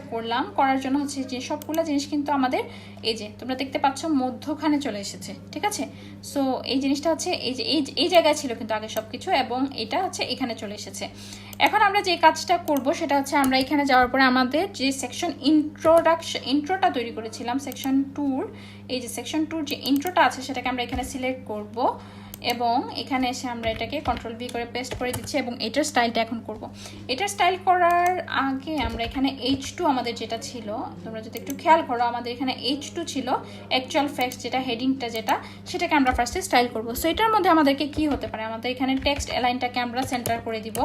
করার জন্য হচ্ছে যে সবগুলো জিনিস কিন্তু আমাদের এই যে তোমরা দেখতে পাচ্ছ মধ্যখানে চলে এসেছে, ঠিক আছে। সো এই জিনিসটা হচ্ছে এই যে এই জায়গায় ছিল কিন্তু আগে সবকিছু, এবং এটা হচ্ছে এখানে চলে এসেছে। এখন আমরা যে কাজটা করব সেটা হচ্ছে আমরা এখানে যাওয়ার পরে আমাদের যে সেকশন ইন্ট্রোটা তৈরি করেছিলাম সেকশন 2 এই যে সেকশন 2 যে ইন্ট্রোটা আছে সেটাকে আমরা এখানে সিলেক্ট করব, এবং এখানে এসে আমরা এটাকে কন্ট্রোল ভি করে পেস্ট করে দিচ্ছি, এবং এটার স্টাইলটা এখন করব। এটার স্টাইল করার আগে আমরা এখানে H2 আমাদের যেটা ছিল, তোমরা যদি একটু খেয়াল করো আমাদের এখানে H2 ছিল অ্যাকচুয়াল ফ্যাক্টস, যেটা হেডিংটা যেটা, সেটাকে আমরা ফার্স্টে স্টাইল করব। সো এটার মধ্যে আমাদেরকে কি হতে পারে, আমাদের এখানে টেক্সট অ্যালাইনটাকে আমরা সেন্টার করে দিব,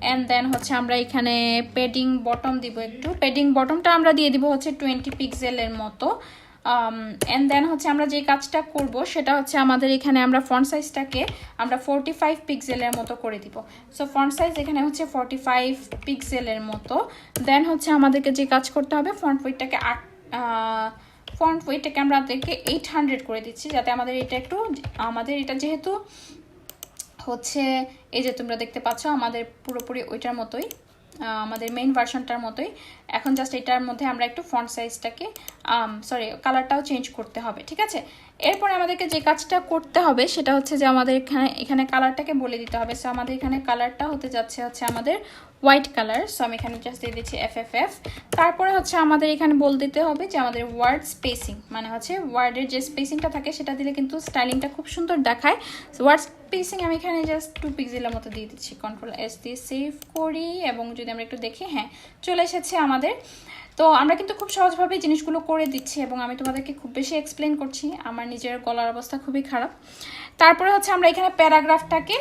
অ্যান্ড দেন হচ্ছে আমরা এখানে পেডিং বটম দিব, একটু পেডিং বটমটা আমরা দিয়ে দিব হচ্ছে 20 পিক্সেলের মতো। অ্যান্ড দেন হচ্ছে আমরা যে কাজটা করব সেটা হচ্ছে আমাদের এখানে আমরা ফন্ট সাইজটাকে আমরা 45 পিক্সেলের মতো করে দিব। সো ফন্ট সাইজ এখানে হচ্ছে 45 পিক্সেলের মতো। দেন হচ্ছে আমাদেরকে যে কাজ করতে হবে, ফন্ট ওয়েটটাকে আমরা আমাদেরকে 800 করে দিচ্ছি, যাতে আমাদের এটা যেহেতু হচ্ছে এই যে তোমরা দেখতে পাচ্ছ আমাদের পুরোপুরি ওইটার মতোই, আমাদের মেইন ভার্সনটার মতোই। এখন জাস্ট এটার মধ্যে আমরা একটু ফন্ট সাইজটাকে কালারটাও চেঞ্জ করতে হবে, ঠিক আছে। এরপরে আমাদেরকে যে কাজটা করতে হবে সেটা হচ্ছে যে আমাদের এখানে কালারটাকে বলে দিতে হবে। সো আমাদের এখানে কালারটা হতে যাচ্ছে আমাদের হোয়াইট কালার। সো আমি এখানে জাস্ট দিয়ে দিচ্ছি FFF। তারপরে হচ্ছে আমাদের এখানে বলে দিতে হবে যে আমাদের ওয়ার্ড স্পেসিং, মানে হচ্ছে ওয়ার্ডের যে স্পেসিংটা থাকে সেটা দিলে কিন্তু স্টাইলিংটা খুব সুন্দর দেখায়। সো ওয়ার্ড স্পেসিং আমি এখানে জাস্ট 2 পিক্সেলের মতো দিয়ে দিচ্ছি, কন্ট্রোল S দিয়ে সেভ করি, এবং যদি আমরা একটু দেখি, হ্যাঁ চলে এসেছে আমাদের। তো আমরা কিন্তু খুব সহজভাবে জিনিসগুলো করে দিচ্ছি, এবং আমি তোমাদেরকে খুব বেশি এক্সপ্লেন করছি, আমার নিজের গলার অবস্থা খুবই খারাপ। তারপরে হচ্ছে আমরা এখানে প্যারাগ্রাফটাকে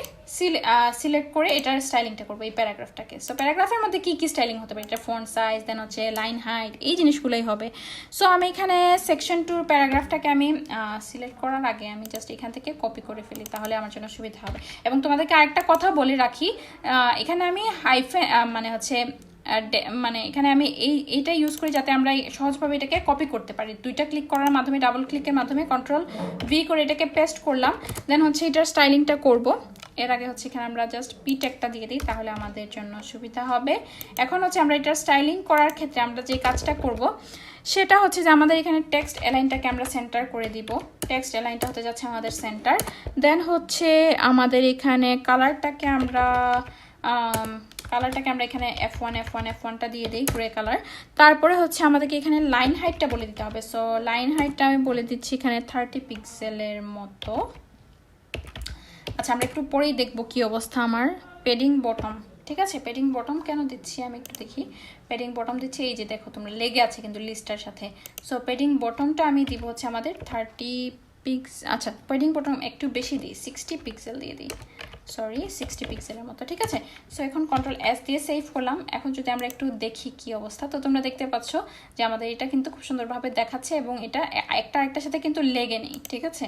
সিলেক্ট করে এটার স্টাইলিংটা করবো, এই প্যারাগ্রাফটাকে। সো প্যারাগ্রাফের মধ্যে কি স্টাইলিং হতে পারে, এটা ফন্ট সাইজ, দেন হচ্ছে লাইন হাইট, এই জিনিসগুলোই হবে। সো আমি এখানে সেকশন 2 প্যারাগ্রাফটাকে আমি সিলেক্ট করার আগে আমি জাস্ট এখান থেকে কপি করে ফেলি, তাহলে আমার জন্য সুবিধা হবে। এবং তোমাদেরকে আরেকটা কথা বলে রাখি, এখানে আমি মানে এখানে আমি এইটা ইউজ করি যাতে আমরা সহজভাবে এটাকে কপি করতে পারি। 2টা ক্লিক করার মাধ্যমে, ডাবল ক্লিকের মাধ্যমে কন্ট্রোল ভি করে এটাকে পেস্ট করলাম। দেন হচ্ছে এটার স্টাইলিংটা করব। এর আগে হচ্ছে এখানে আমরা জাস্ট পি ট্যাগটা দিয়ে দিই, তাহলে আমাদের জন্য সুবিধা হবে। এখন হচ্ছে আমরা এটার স্টাইলিং করার ক্ষেত্রে আমরা যে কাজটা করব সেটা হচ্ছে যে আমাদের এখানে টেক্সট অ্যালাইনটাকে আমরা সেন্টার করে দিব। টেক্সট অ্যালাইনটা হতে যাচ্ছে আমাদের সেন্টার। দেন হচ্ছে আমাদের এখানে কালারটাকে আমরা এখানে F1টা দিয়ে দিই, গ্রে কালার। তারপরে হচ্ছে আমাদেরকে এখানে লাইন হাইটটা বলে দিতে হবে। সো লাইন হাইটটা আমি বলে দিচ্ছি এখানে 30 পিক্সেলের মতো। আচ্ছা, আমরা একটু পরেই দেখবো কি অবস্থা আমার। পেডিং বটম, ঠিক আছে। পেডিং বটম কেন দিচ্ছি আমি একটু দেখি। পেডিং বটম দিচ্ছি, এই যে দেখো তোমরা লেগে আছে কিন্তু লিস্টটার সাথে। সো পেডিং বটমটা আমি দিব হচ্ছে আমাদের 30 আচ্ছা পেডিং বটম একটু বেশি দিই, 60 পিক্সেল দিয়ে দিই, 60 পিক্সেলের মতো, ঠিক আছে। সো এখন কন্ট্রোল S দিয়ে সেভ করলাম। এখন যদি আমরা একটু দেখি কি অবস্থা, তো তোমরা দেখতে পাচ্ছ যে আমাদের এটা কিন্তু খুব সুন্দরভাবে দেখাচ্ছে, এবং এটা একটার সাথে কিন্তু লেগে নেই, ঠিক আছে।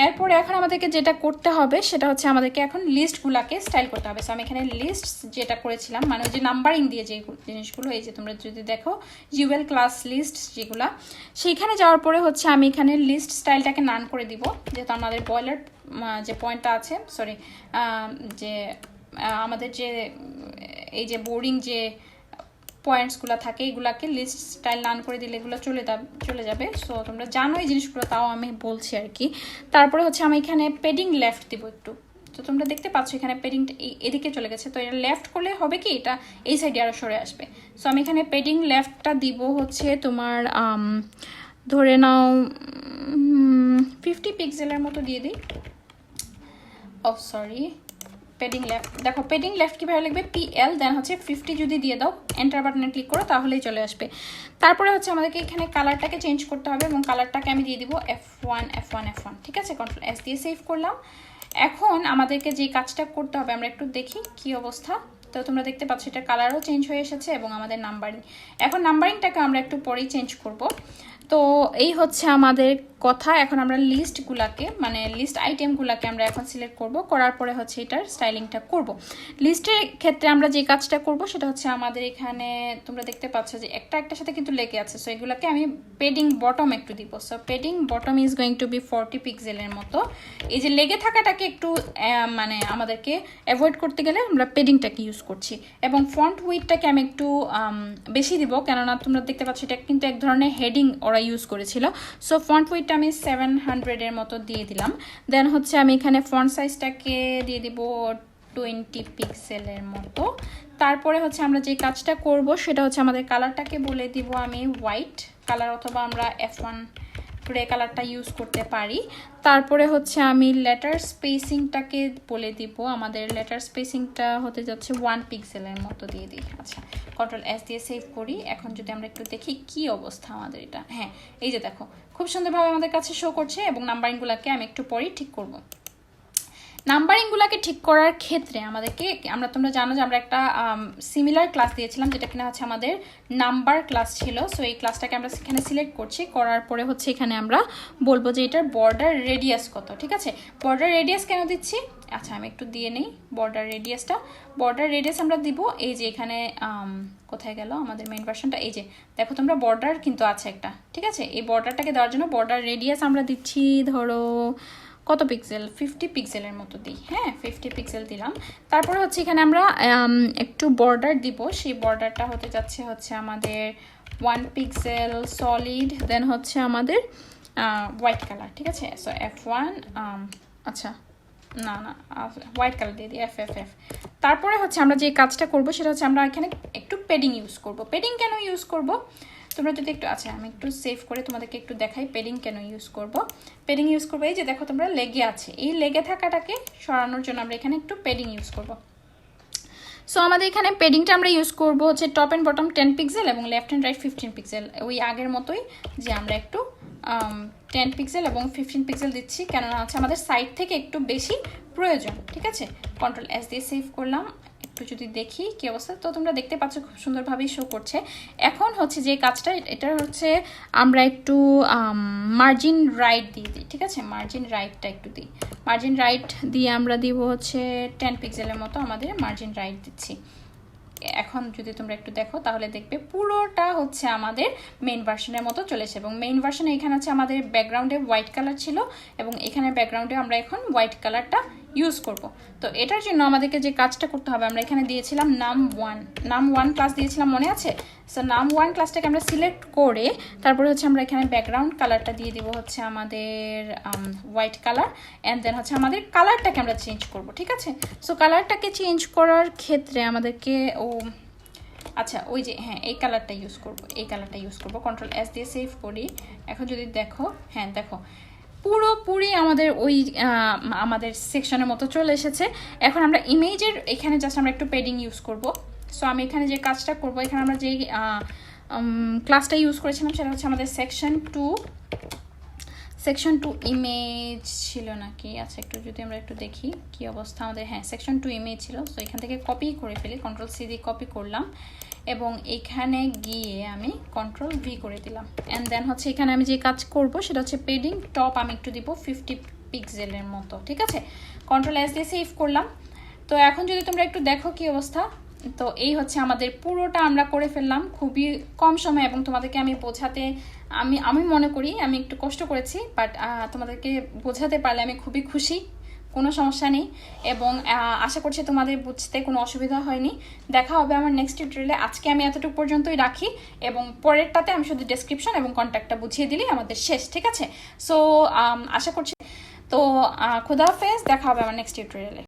এরপরে এখন আমাদেরকে যেটা করতে হবে সেটা হচ্ছে আমাদেরকে এখন লিস্টগুলোকে স্টাইল করতে হবে। সো আমি এখানে লিস্ট যেটা করেছিলাম, মানে যে নাম্বারিং দিয়ে যে জিনিসগুলো, এই যে তোমরা যদি দেখো UL ক্লাস লিস্ট যেগুলা, সেইখানে যাওয়ার পরে হচ্ছে আমি এখানে লিস্ট স্টাইলটাকে নান করে দিব, যেহেতু আমাদের বয়লার যে পয়েন্টটা আছে, যে আমাদের যে এই যে বোর্ডিং যে পয়েন্টসগুলো থাকে এগুলাকে লিস্ট স্টাইল নান করে দিলে এগুলো চলে যাবে। সো তোমরা জানো এই জিনিসগুলো, তাও আমি বলছি আর কি। তারপরে হচ্ছে আমি এখানে পেডিং লেফট দিব একটু। তো তোমরা দেখতে পাচ্ছ এখানে পেডিংটা এদিকে চলে গেছে, তো এটা লেফট করলে হবে কি, এটা এই সাইডে আরও সরে আসবে। সো আমি এখানে পেডিং লেফটটা দিব হচ্ছে তোমার ধরে নাও 50 পিক্সেলের মতো দিয়ে দিই। পেডিং লেফট, দেখো পেডিং লেফট কীভাবে লিখবে, PL দেন হচ্ছে 50 যদি দিয়ে দাও, এন্টার বাটনে ক্লিক করো, তাহলেই চলে আসবে। তারপরে হচ্ছে আমাদেরকে এখানে কালারটাকে চেঞ্জ করতে হবে, এবং কালারটাকে আমি দিয়ে দিব F1, ঠিক আছে। কন্ট্রোল S দিয়ে সেভ করলাম। এখন আমাদেরকে যে কাজটা করতে হবে আমরা একটু দেখি কি অবস্থা। তো তোমরা দেখতে পাচ্ছ এটা কালারও চেঞ্জ হয়ে এসেছে, এবং আমাদের নাম্বারিংটাকে আমরা একটু পরেই চেঞ্জ করব। তো এই হচ্ছে আমাদের কথা। এখন আমরা লিস্টগুলোকে মানে লিস্ট আইটেমগুলোকে আমরা এখন সিলেক্ট করব, করার পরে হচ্ছে এটার স্টাইলিংটা করব। লিস্টের ক্ষেত্রে আমরা যে কাজটা করব সেটা হচ্ছে আমাদের এখানে তোমরা দেখতে পাচ্ছ যে একটার সাথে কিন্তু লেগে আছে। সো এগুলোকে আমি পেডিং বটম একটু দিব। So padding bottom is going to be 40 পিক্সেলের মতো। এই যে লেগে থাকাটাকে একটু মানে আমাদেরকে অ্যাভয়েড করতে গেলে আমরা পেডিংটাকে ইউজ করছি। এবং ফন্ট উইডটাকে আমি একটু বেশি দিব, কেননা তোমরা দেখতে পাচ্ছ এটা কিন্তু এক ধরনের হেডিং ওরা ইউজ করেছিল। সো ফন্ট উইডটা আমি 700-এর মতো দিয়ে দিলাম। দেন হচ্ছে আমি এখানে ফন্ট সাইজটাকে দিয়ে দিব 20 পিক্সেলের মতো। তারপরে হচ্ছে আমরা যে কাজটা করব সেটা হচ্ছে আমাদের কালারটাকে বলে দিব আমি হোয়াইট কালার, অথবা আমরা F1 গ্রে কালারটা ইউজ করতে পারি। তারপরে হচ্ছে আমি লেটার স্পেসিংটাকে বলে দিব, আমাদের লেটার স্পেসিংটা হতে যাচ্ছে 1 পিক্সেলের মতো দিয়ে দিই। আচ্ছা, Ctrl+S দিয়ে সেভ করি। এখন যদি আমরা একটু দেখি কি অবস্থা আমাদের এটা, হ্যাঁ এই যে দেখো খুব সুন্দরভাবে আমাদের কাছে শো করছে। এবং নাম্বারিংগুলোকে আমি একটু পরেই ঠিক করব। নাম্বারিংগুলোকে ঠিক করার ক্ষেত্রে আমাদেরকে তোমরা জানো যে আমরা একটা সিমিলার ক্লাস দিয়েছিলাম, যেটা কিনা হচ্ছে আমাদের নাম্বার ক্লাস ছিল। সো এই ক্লাসটাকে আমরা এখানে সিলেক্ট করছি, করার পরে হচ্ছে এখানে আমরা বলবো যে এটার বর্ডার রেডিয়াস কত। ঠিক আছে, বর্ডার রেডিয়াস কেন দিচ্ছি, আচ্ছা আমি একটু দিয়ে নেই বর্ডার রেডিয়াসটা। বর্ডার রেডিয়াস আমরা দিব এই যে এখানে কোথায় গেল আমাদের মেইন ভার্সনটা, এই যে দেখো তোমরা বর্ডার কিন্তু আছে একটা। ঠিক আছে, এই বর্ডারটাকে দেওয়ার জন্য বর্ডার রেডিয়াস আমরা দিচ্ছি ধরো কত পিক্সেল, 50 পিক্সেলের মতো দিই। হ্যাঁ 50 পিক্সেল দিলাম। তারপরে হচ্ছে এখানে আমরা একটু বর্ডার দিব, সেই বর্ডারটা হতে যাচ্ছে আমাদের 1 পিক্সেল সলিড। দেন হচ্ছে আমাদের হোয়াইট কালার। ঠিক আছে, সো F1 আচ্ছা না হোয়াইট কালার দিয়ে দিই FFF। তারপরে হচ্ছে আমরা যে কাজটা করব সেটা হচ্ছে আমরা এখানে একটু পেডিং ইউজ করব। পেডিং কেন ইউজ করব তোমরা যদি একটু, আচ্ছা আমি একটু সেভ করে তোমাদেরকে একটু দেখাই পেডিং কেন ইউজ করব। পেডিং ইউজ করবো এই যে দেখো তোমরা লেগে আছে, এই লেগে থাকাটাকে সরানোর জন্য আমরা এখানে একটু পেডিং ইউজ করব। সো আমাদের এখানে পেডিংটা আমরা ইউজ করব হচ্ছে টপ অ্যান্ড বটম 10 পিক্সেল এবং লেফট অ্যান্ড রাইট 15 পিক্সেল। ওই আগের মতোই যে আমরা একটু 10 পিক্সেল এবং 15 পিক্সেল দিচ্ছি, কেননা হচ্ছে আমাদের সাইড থেকে একটু বেশি প্রয়োজন। ঠিক আছে, Ctrl+S দিয়ে সেভ করলাম। একটু যদি দেখি কি অবস্থা, তো তোমরা দেখতে পাচ্ছ খুব সুন্দরভাবেই শো করছে। এখন হচ্ছে যে কাজটা, এটা হচ্ছে আমরা একটু মার্জিন রাইট দিয়ে দিই। ঠিক আছে, মার্জিন রাইটটা একটু দিই। মার্জিন রাইট দিয়ে আমরা দিব হচ্ছে 10 পিক্সেলের মতো আমাদের মার্জিন রাইট দিচ্ছি। এখন যদি তোমরা একটু দেখো তাহলে দেখবে পুরোটা হচ্ছে আমাদের মেইন ভার্সনের মতো চলেছে। এবং মেইন ভার্সনে এখানে হচ্ছে আমাদের ব্যাকগ্রাউন্ডে হোয়াইট কালার ছিল এবং এখানে ব্যাকগ্রাউন্ডে আমরা এখন হোয়াইট কালারটা ইউজ করব। তো এটার জন্য আমাদেরকে যে কাজটা করতে হবে, আমরা এখানে দিয়েছিলাম নাম1 ক্লাস দিয়েছিলাম, মনে আছে? সো নাম1 ক্লাসটাকে আমরা সিলেক্ট করে তারপরে হচ্ছে আমরা এখানে ব্যাকগ্রাউন্ড কালারটা দিয়ে দিব হচ্ছে আমাদের হোয়াইট কালার। অ্যান্ড দেন হচ্ছে আমাদের কালারটাকে আমরা চেঞ্জ করব। ঠিক আছে, সো কালারটাকে চেঞ্জ করার ক্ষেত্রে আমাদেরকে আচ্ছা ওই যে হ্যাঁ এই কালারটা ইউজ করব, এই কালারটা ইউজ করব। Ctrl+S দিয়ে সেভ করি। এখন যদি দেখো, হ্যাঁ দেখো পুরোপুরি আমাদের ওই আমাদের সেকশনের মতো চলে এসেছে। এখন আমরা ইমেজের এখানে জাস্ট আমরা একটু পেডিং ইউজ করব। সো আমি এখানে যে কাজটা করব, এখানে আমরা যে ক্লাসটা ইউজ করেছিলাম সেটা হচ্ছে আমাদের সেকশন 2 ইমেজ ছিল নাকি, আচ্ছা একটু যদি আমরা একটু দেখি কি অবস্থা আমাদের, হ্যাঁ সেকশন 2 ইমেজ ছিল। সো এখান থেকে কপি করে ফেলি, Ctrl+C দিয়ে কপি করলাম এবং এখানে গিয়ে আমি Ctrl+V করে দিলাম। অ্যান্ড দেন হচ্ছে এখানে আমি যে কাজ করব সেটা হচ্ছে পেডিং টপ আমি একটু দিব 50 পিক্সেলের মতো। ঠিক আছে, Ctrl+S দিয়ে সেভ করলাম। তো এখন যদি তোমরা একটু দেখো কি অবস্থা, তো এই হচ্ছে আমাদের পুরোটা আমরা করে ফেললাম খুবই কম সময়। এবং তোমাদেরকে আমি বোঝাতে আমি মনে করি আমি একটু কষ্ট করেছি, বাট তোমাদেরকে বোঝাতে পারলে আমি খুবই খুশি, কোনো সমস্যা নেই। এবং আশা করছি তোমাদের বুঝতে কোনো অসুবিধা হয়নি। দেখা হবে আমার নেক্সট টিউটোরিয়ালে। আজকে আমি এতটুকু পর্যন্তই রাখি এবং পরেরটাতে আমি শুধু ডেসক্রিপশন এবং কন্ট্যাক্টটা বুঝিয়ে দিলেই আমাদের শেষ। ঠিক আছে, সো আশা করছি তো খোদা হাফেজ, দেখা হবে আমার নেক্সট টিউটোরিয়ালে।